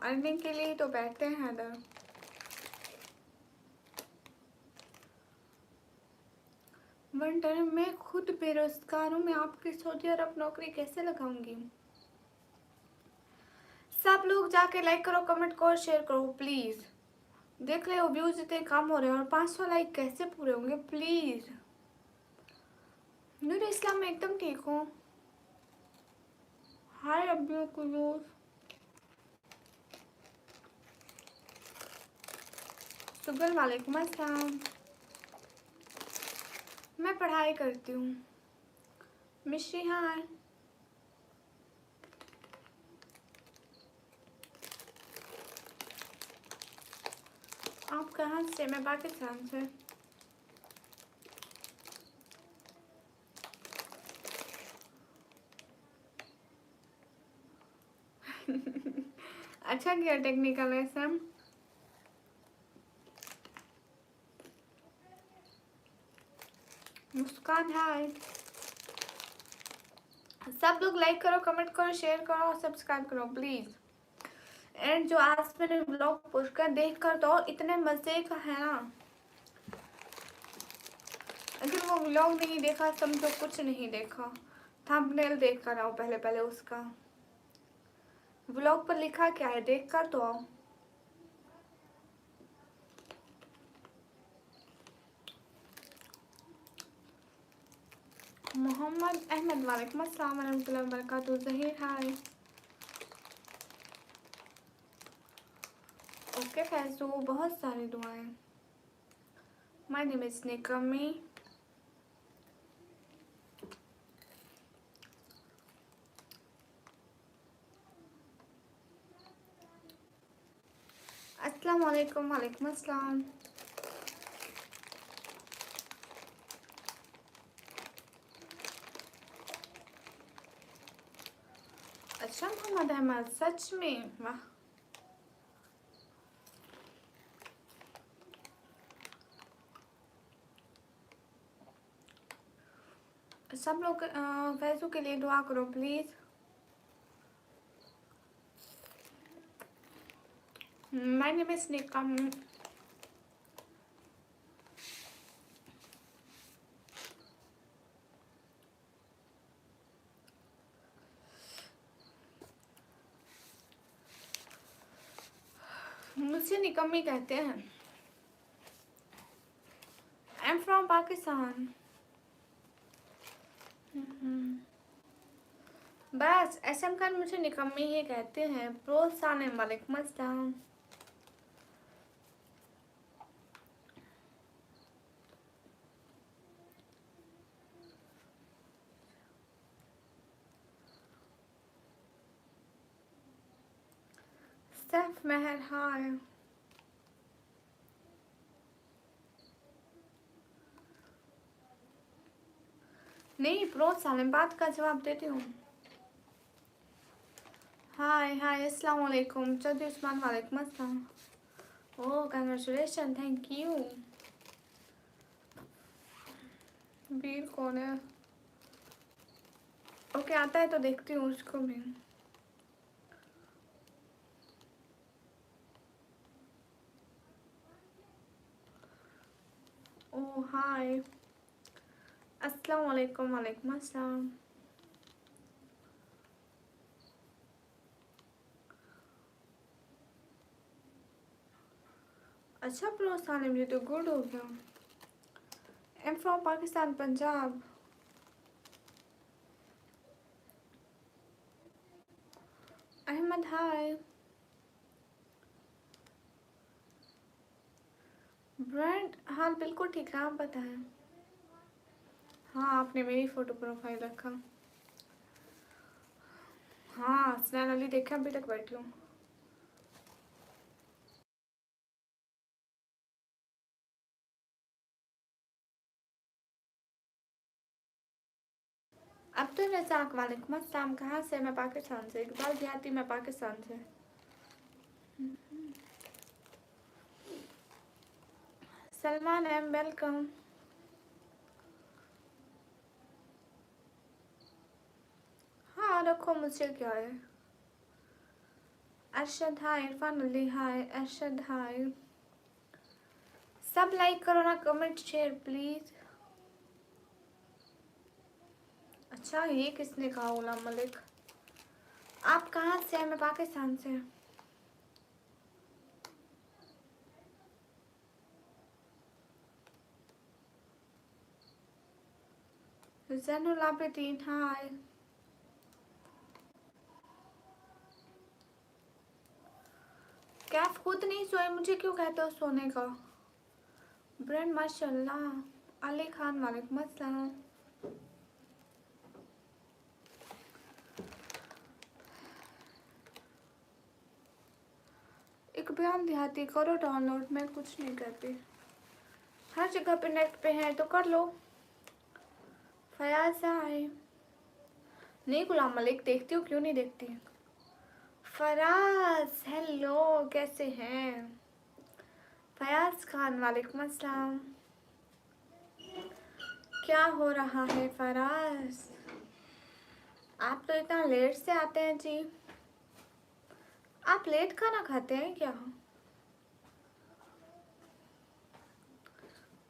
अर्निंग के लिए ही तो बैठते हैं इधर। विंटर में खुद बेरोजगार हूँ, मैं आपकी सऊदी अरब नौकरी कैसे लगाऊंगी। सब लोग जाके लाइक करो, कमेंट करो, शेयर करो प्लीज। देख ले व्यूज इतने कम हो रहे हैं और 500 लाइक कैसे पूरे होंगे प्लीज। नूर इस्लाम में एकदम ठीक हूँ। हाय अब्बू कुलूस, सुगल वालेकुम अस्सलाम। मैं पढ़ाई करती हूँ। मिश्री हाय। आप कहाँ से? मैं पाकिस्तान से। अच्छा किया टेक्निकल लेसन। मुस्कान हाय। सब लोग लाइक करो, कमेंट करो, शेयर करो और सब्सक्राइब करो प्लीज। एंड जो आज मैंने ब्लॉग पोस्ट कर देख कर तो इतने मजे का है ना। अगर वो ब्लॉग नहीं देखा समझो कुछ नहीं देखा। थंबनेल देख कर आओ पहले पहले उसका। ब्लॉग पर लिखा क्या है देख कर तो आओ। मोहम्मद अहमद वालेकुम अस्सलाम वरहमतुल्लाहि वबरकातुहू। ज़हीर हाय। ओके फैसू, बहुत सारी दुआएं। My name is Nikmi. अस्सलाम वालेकुम। वालेकुम अस्सलाम। अच्छा मोहम्मद अहमद, सच में वाह। सब लोग फैसू के लिए दुआ करो please. My name is Nikmi. मुझसे निकम्मी कहते हैं। I am from Pakistan. बस एसएम खान मुझे निकम्मी ही कहते हैं। प्रोत्साहन वालेकुम अस्सलाम। सैफ मेहर हाय। नहीं प्रोत्साहन, बात का जवाब देती हूँ। हाय हाय अस्सलाम वालेकुम। चौधरी उस्मान वालेकुम अस्सलाम। ओह कंग्रेचुलेशन, थैंक यू। वीर कौन है? ओके आता है तो देखती हूँ उसको भी। ओह हाय अस्सलाम वालेकुम। वालेकुम अस्सलाम। अच्छा प्रोत्साहन, मुझे तो गुड हो गया। I am from Pakistan Punjab. Ahmed hi. Brand हाँ बिल्कुल ठीक है, आप बताएं। हाँ आपने मेरी फोटो प्रोफाइल रखा। हाँ स्नैन अली देखे अभी तक बैठी हूँ। अब्दुल रज़ाक वालेकुम अस्सलाम। कहाँ से? मैं पाकिस्तान से। इकबाल देहाती, मैं पाकिस्तान से। Salman am welcome. हाँ रखो, मुझे क्या है। अरशद हाय, इरफान अली हाय, अरशद हाय। सब लाइक करो ना, कमेंट शेयर प्लीज। अच्छा ये किसने कहा गुलाम मलिक? आप कहाँ से हैं? मैं पाकिस्तान से। जैनुल आबिदीन हाय। कैफ खुद नहीं सोए, मुझे क्यों कहते हो सोने का? ब्रेंड माशाल्लाह। अली खान वालेकुम अस्सलाम। एक बयान देहाती करो डाउनलोड, मैं कुछ नहीं करती, हर जगह पे नेट पे है तो कर लो। फयाज आए। नहीं गुलाम मलिक देखती हूँ, क्यों नहीं देखती। फराज हेलो, कैसे हैं? फयाज खान वालेकुम अस्सलाम। क्या हो रहा है फराज? आप तो इतना लेट से आते हैं जी। आप लेट खाना खाते हैं क्या?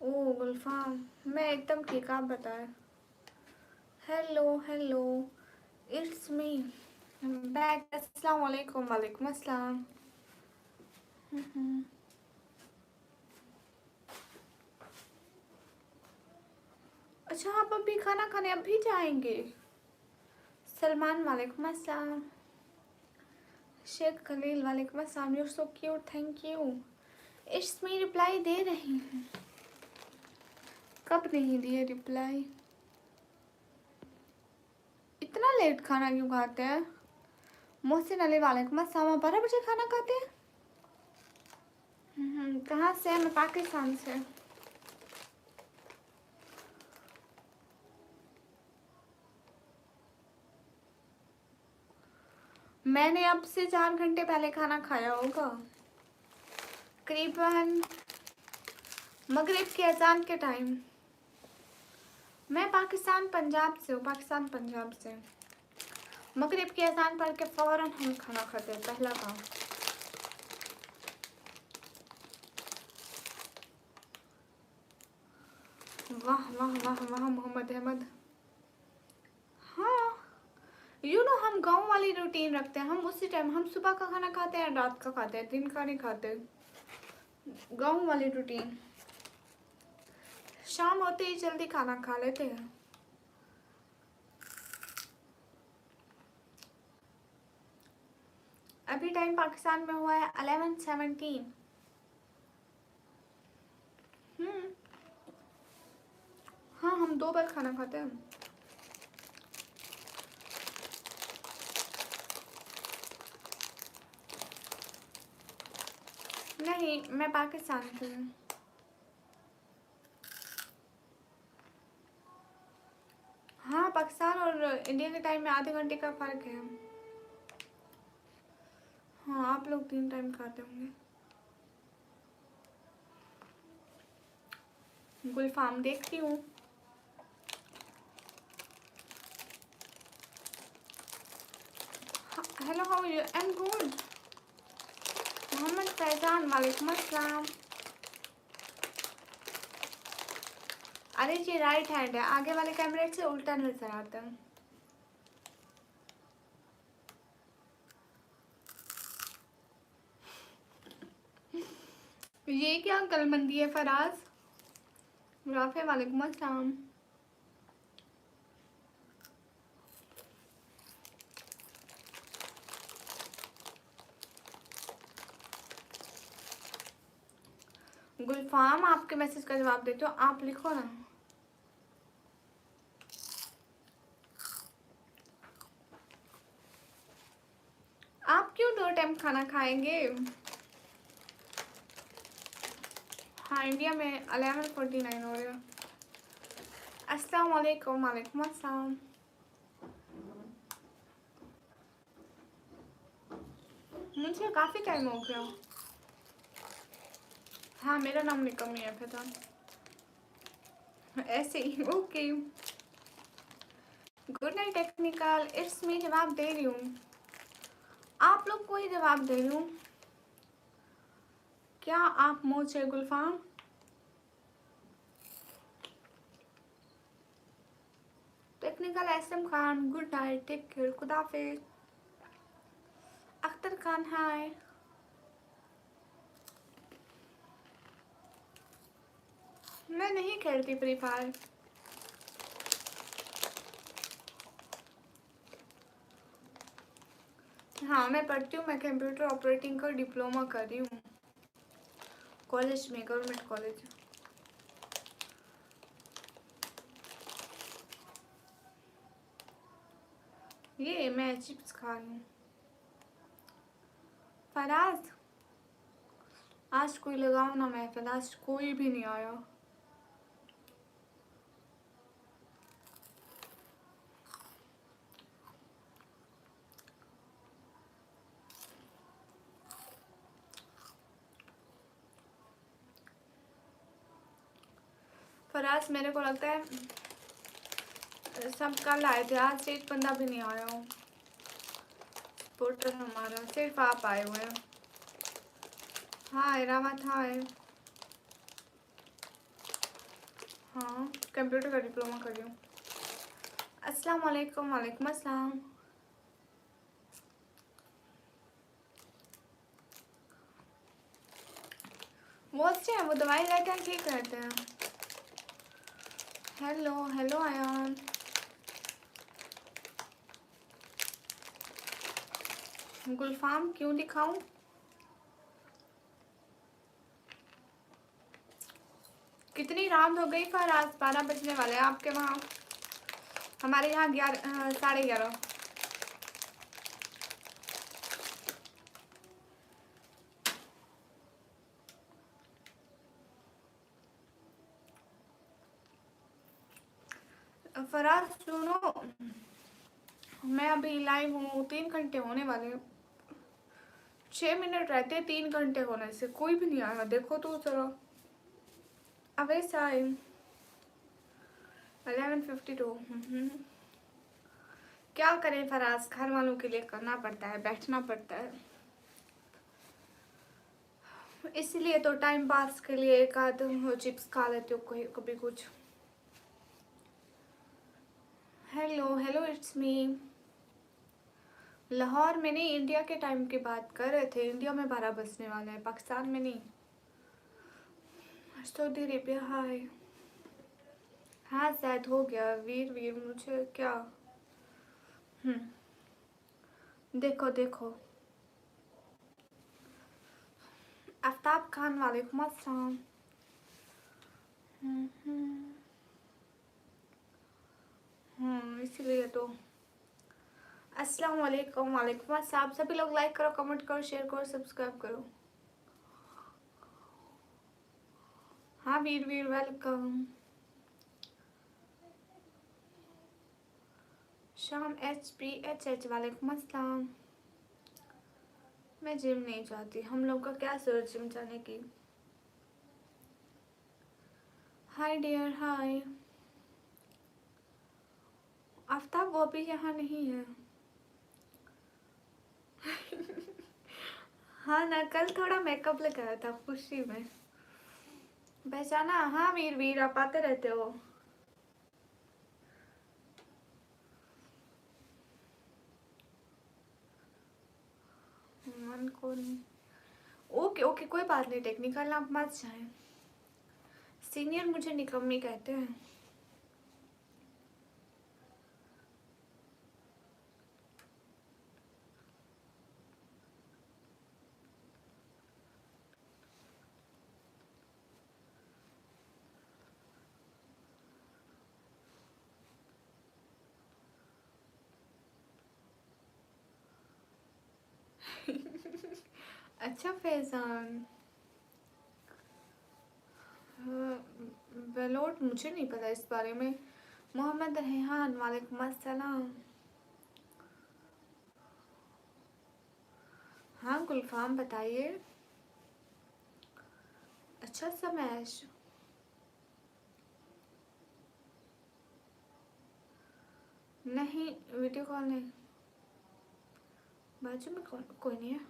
ओ गुलफाम, मैं एकदम ठीक, आप बताएं। Hello hello, it's me back. अस्सलाम वालेकुम। वालेकुम अस्सलाम। अच्छा आप अभी खाना खाने अभी जाएंगे? सलमान वालेकुम अस्सलाम। शेख खलील वालेकुम अस्सलाम। You so cute, thank you. It's me reply दे रही हूँ। कब नहीं दिए रिप्लाई? इतना लेट खाना क्यों खाते हैं? मोहसिन अली वालेकुम अस्सलाम। 12 बजे खाना खाते हैं? कहाँ से? मैं पाकिस्तान से। मैंने अब से 4 घंटे पहले खाना खाया होगा, करीबन मगरिब के अजान के टाइम। मैं पाकिस्तान पंजाब से हूँ, पाकिस्तान पंजाब से। मगरिब की अजान पढ़ के फौरन हम खाना खाते हैं, पहला काम। वाह वाह वाह वाह मोहम्मद अहमद। हाँ यू नो हम गांव वाली रूटीन रखते हैं। हम उसी टाइम, हम सुबह का खाना खाते हैं, रात का खाते हैं, दिन का नहीं खाते। गांव वाली रूटीन। शाम होते ही जल्दी खाना खा लेते हैं। अभी टाइम पाकिस्तान में हुआ है 11:17। हाँ हम 2 बार खाना खाते हैं। नहीं मैं पाकिस्तान से हूँ। हाँ पाकिस्तान और इंडिया के टाइम में आधे घंटे का फ़र्क है। हाँ आप लोग 3 टाइम खाते होंगे। गुलफाम देखती हूँ। Hello how are you? I am good. Mohammad Faizan वालेकुम अस्सलाम। अरे जी राइट हैंड है, आगे वाले कैमरे से उल्टा नजर आता है। ये क्या कलमंदी है फराज? राफे वालेकुम अस्सलाम। गुलफाम आपके मैसेज का जवाब देते हो, आप लिखो ना। आप क्यों 2 टाइम खाना खाएंगे? हाँ इंडिया में 11:49 हो गया। अस्सलाम वालेकुम। वालेकुम अस्सलाम। मुझे काफ़ी टाइम हो गया। हाँ मेरा नाम निकमी है फैजान, ऐसे ही। Okay good night technical, it's me जवाब दे रही हूँ। आप लोग को ही जवाब दे रही हूँ। क्या आप मोचे Gulfam? Technical SM Khan, good night, take care, खुदा हाफिज। अख्तर खान हाय। मैं नहीं खेलती फ्री फायर। हाँ मैं पढ़ती हूँ, मैं कंप्यूटर ऑपरेटिंग का डिप्लोमा कर रही हूँ कॉलेज में, गवर्नमेंट कॉलेज। ये मैं चिप्स खा रही हूँ। फराज आज कोई लगाओ ना महफिल, आज कोई भी नहीं आया। फराज मेरे को लगता है सब कल आए थे, आज एक बंदा भी नहीं आया हो। पोर्टर हमारा सिर्फ आप आए हुए हैं। हाय रावत हाय। हाँ कंप्यूटर का डिप्लोमा कर रही हूँ। अस्सलाम वालेकुम। वालेकुम अस्सलाम। वो अच्छे हैं, वो दवाई लेते हैं ठीक रहते हैं। Hello hello Ayaan. गुलफाम क्यों दिखाऊं? कितनी रात हो गई? पर आज 12 बजने वाले हैं आपके वहाँ, हमारे यहाँ 11 11:30। फराज सुनो, मैं अभी लाइव हूँ, 3 घंटे होने वाले हैं। 6 मिनट रहते 3 घंटे होने से, कोई भी नहीं आया। देखो तो जरा। अबे साइम 11:52। क्या करें फराज, घर वालों के लिए करना पड़ता है, बैठना पड़ता है, इसलिए तो टाइम पास के लिए एक आध चिप्स खा लेती हूँ कभी कुछ। Hello hello it's me. Lahore में नहीं, इंडिया के टाइम की बात कर रहे थे। इंडिया में 12 बजने वाले हैं, पाकिस्तान में नहीं। सऊदी अरेबिया हाय। हाँ शायद हो गया। वीर वीर मुझे क्या। देखो देखो। आफ्ताब खान वालेकुम अस्सलाम। इसीलिए तो। अस्सलाम वालेकुम। वालेकुम अस्सलाम। सभी लोग लाइक करो, कमेंट करो, शेयर करो, सब्सक्राइब करो। हाँ वीर वीर वेलकम। शाम HPHH वालेकुम अस्सलाम। मैं जिम नहीं जाती, हम लोग का क्या जरूरत जिम जाने की। हाय डियर हाय। आफ्ताब वो भी यहाँ नहीं है। हाँ ना, कल थोड़ा मेकअप लगाया था खुशी में, पहचाना? हाँ वीर वीर आप आते रहते हो। मन को नहीं। ओके ओके कोई बात नहीं, टेक्निकल आप मत जाए। सीनियर मुझे निकम्मी कहते हैं। अच्छा फैजान। वेलोट मुझे नहीं पता इस बारे में। मोहम्मद रेहान वालेकुम अस्सलाम। हाँ गुलफाम बताइए। अच्छा समैश। नहीं वीडियो कॉल नहीं, बाजू में कोई नहीं है,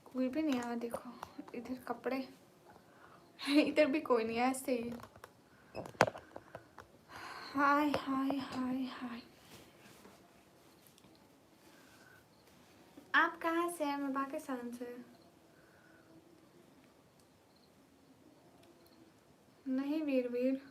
कोई भी नहीं आया। देखो इधर कपड़े इधर भी कोई नहीं है, ऐसे ही। हाय हाय हाय हाय। आप कहाँ से हैं? मैं पाकिस्तान से। नहीं वीर वीर,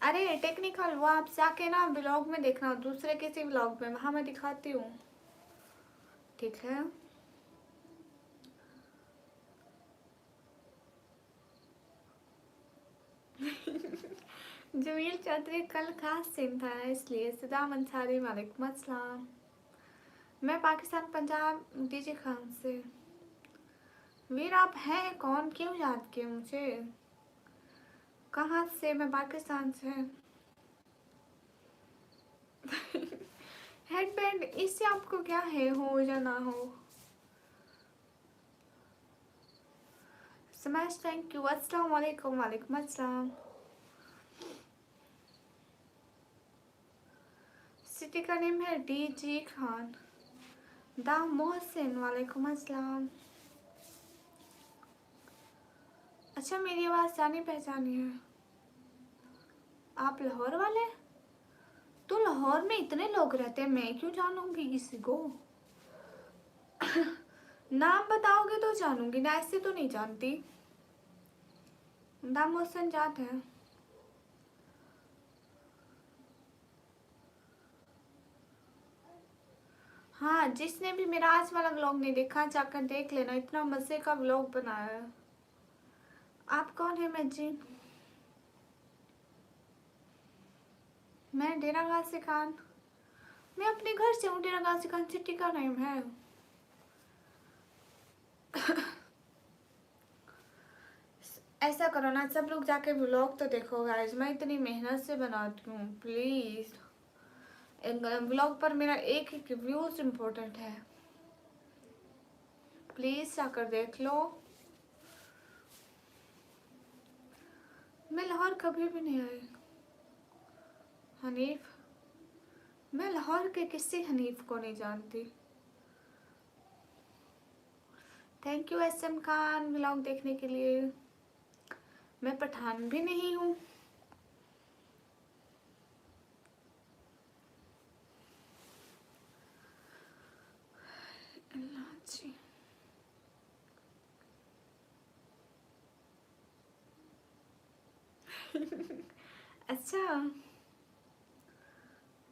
अरे टेक्निकल वो आप जाके ना ब्लॉग में देखना, दूसरे किसी ब्लॉग में, वहाँ मैं दिखाती हूँ, ठीक है। जमील चौधरी कल खास सीन था इसलिए। सदाम अंसारी वालेकुम अस्सलाम। मैं पाकिस्तान पंजाब डीजे खान से। वीर आप हैं कौन, क्यों याद किए मुझे? कहाँ से? मैं पाकिस्तान से। हेडबैंड इससे आपको क्या है, हो या ना हो? Smash thank you. अस्सलाम वालेकुम। वालेकुम अस्सलाम। सिटी का नेम है डीजे खान। दा मोहसिन वालेकुम अस्सलाम। अच्छा मेरी आवाज़ जानी पहचानी है। आप लाहौर वाले? तो लाहौर में इतने लोग रहते हैं, मैं क्यों जानूंगी किसी को? नाम बताओगे तो जानूंगी ना, ऐसे तो नहीं जानती। दा मोहसिन जाते हैं। हाँ जिसने भी मेरा आज वाला व्लॉग नहीं देखा जाकर देख लेना, इतना मजे का व्लॉग बनाया है। आप कौन है? मैं जी, मैं डेरा गाजी खान। मैं अपने घर से हूँ, डेरा गाजी खान सिटी का नेम है। ऐसा करो ना, सब लोग जाके व्लॉग तो देखो गाइस, मैं इतनी मेहनत से बनाती हूँ। प्लीज व्लॉग पर मेरा एक एक व्यूज इम्पोर्टेंट है, प्लीज जाकर देख लो। मैं लाहौर कभी भी नहीं आई। हनीफ, मैं लाहौर के किसी हनीफ को नहीं जानती। Thank you SM Khan vlog देखने के लिए। मैं पठान भी नहीं हूँ। जी अच्छा,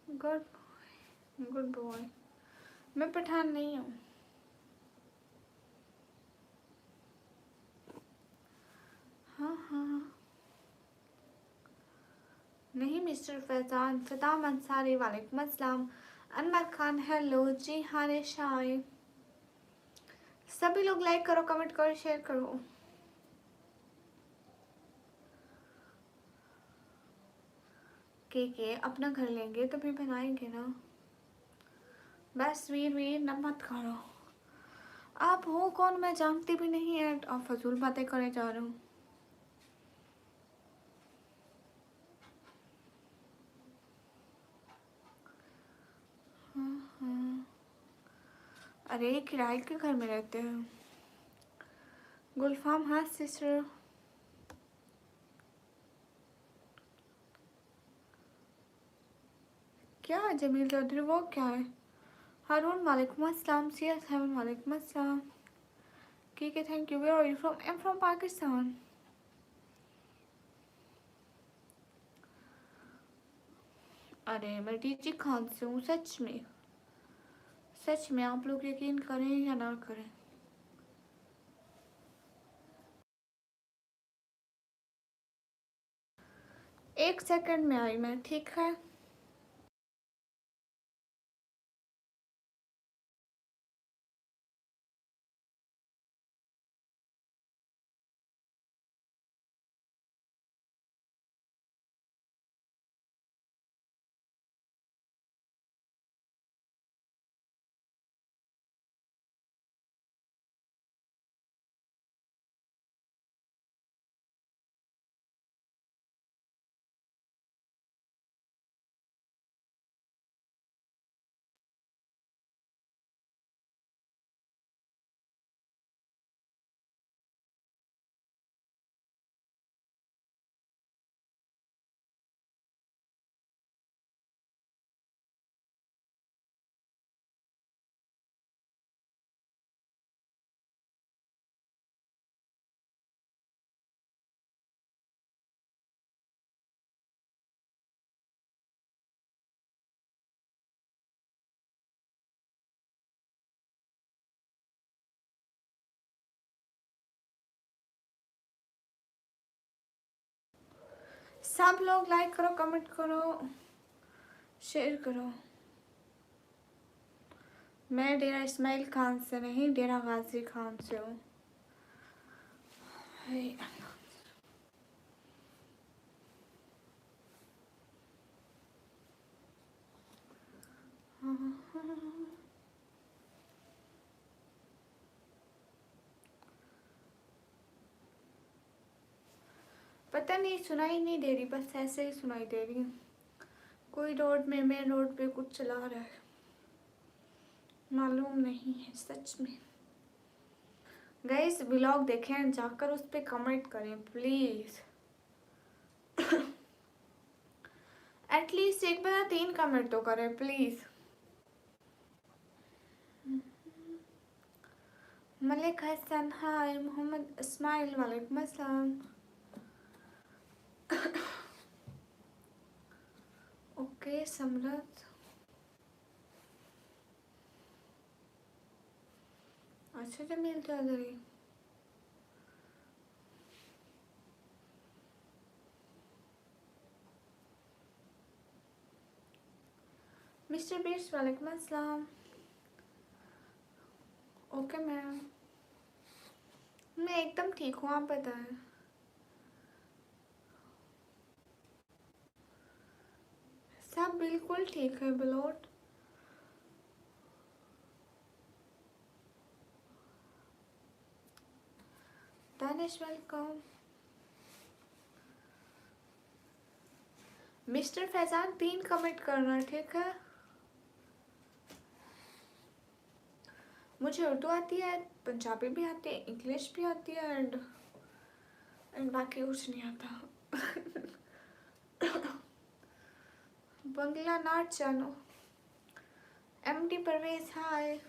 गुड गुड बॉय। मैं पठान नहीं हूँ। हाँ हाँ नहीं मिस्टर फैजान। सदाम अंसारी वालेकुम अस्सलाम। अनवर खान हेलो जी। हाँ शाय, सभी लोग लाइक करो, कमेंट करो, शेयर करो। के अपना घर लेंगे तो भी बनाएंगे ना। बस वीर वीर न मत करो। आप हो कौन, मैं जानती भी नहीं है, आप फजूल बातें करे जा रहे हो। हाँ। अरे किराए के घर में रहते हैं। गुलफाम हाँ सिस्टर। क्या जमील चौधरी वो क्या है? हारून वालेकुम अस्सलाम। CS7 वालेकुम अस्सलाम। ठीक है thank you. Where are you from? I am from Pakistan. अरे मैं डीजे खान से हूँ, सच में सच में, आप लोग यकीन करें या ना करें। एक सेकंड में आई मैं, ठीक है। सब लोग लाइक करो, कमेंट करो, शेयर करो। मैं डेरा इस्माइल खान से नहीं, डेरा गाजी खान से हूँ। पता नहीं, सुनाई नहीं दे रही, बस ऐसे ही सुनाई दे रही। कोई रोड में, मेन रोड पे कुछ चला रहा है, मालूम नहीं है सच में। गाइस व्लॉग देखें, जाकर उस पर कमेंट करें प्लीज। एटलीस्ट एक बार 3 कमेंट तो करें प्लीज। मलिक हसन हाय, मोहम्मद इस्माइल वालेकुम अस्सलाम। ओके समरत, अच्छा जमील चौधरी, मिस्टर बीर्स वालेकुम अस्सलाम। ओके मैम, मैं एकदम ठीक हूँ, आप बताएं। सब बिल्कुल ठीक है ballot. Danish welcome. Mister Faizan 3 comment करना, ठीक है। मुझे उर्दू आती है, पंजाबी भी आती है, इंग्लिश भी आती है, एंड बाकी कुछ नहीं आता। बंगला नाच जानो। एमडी परवेज हाय।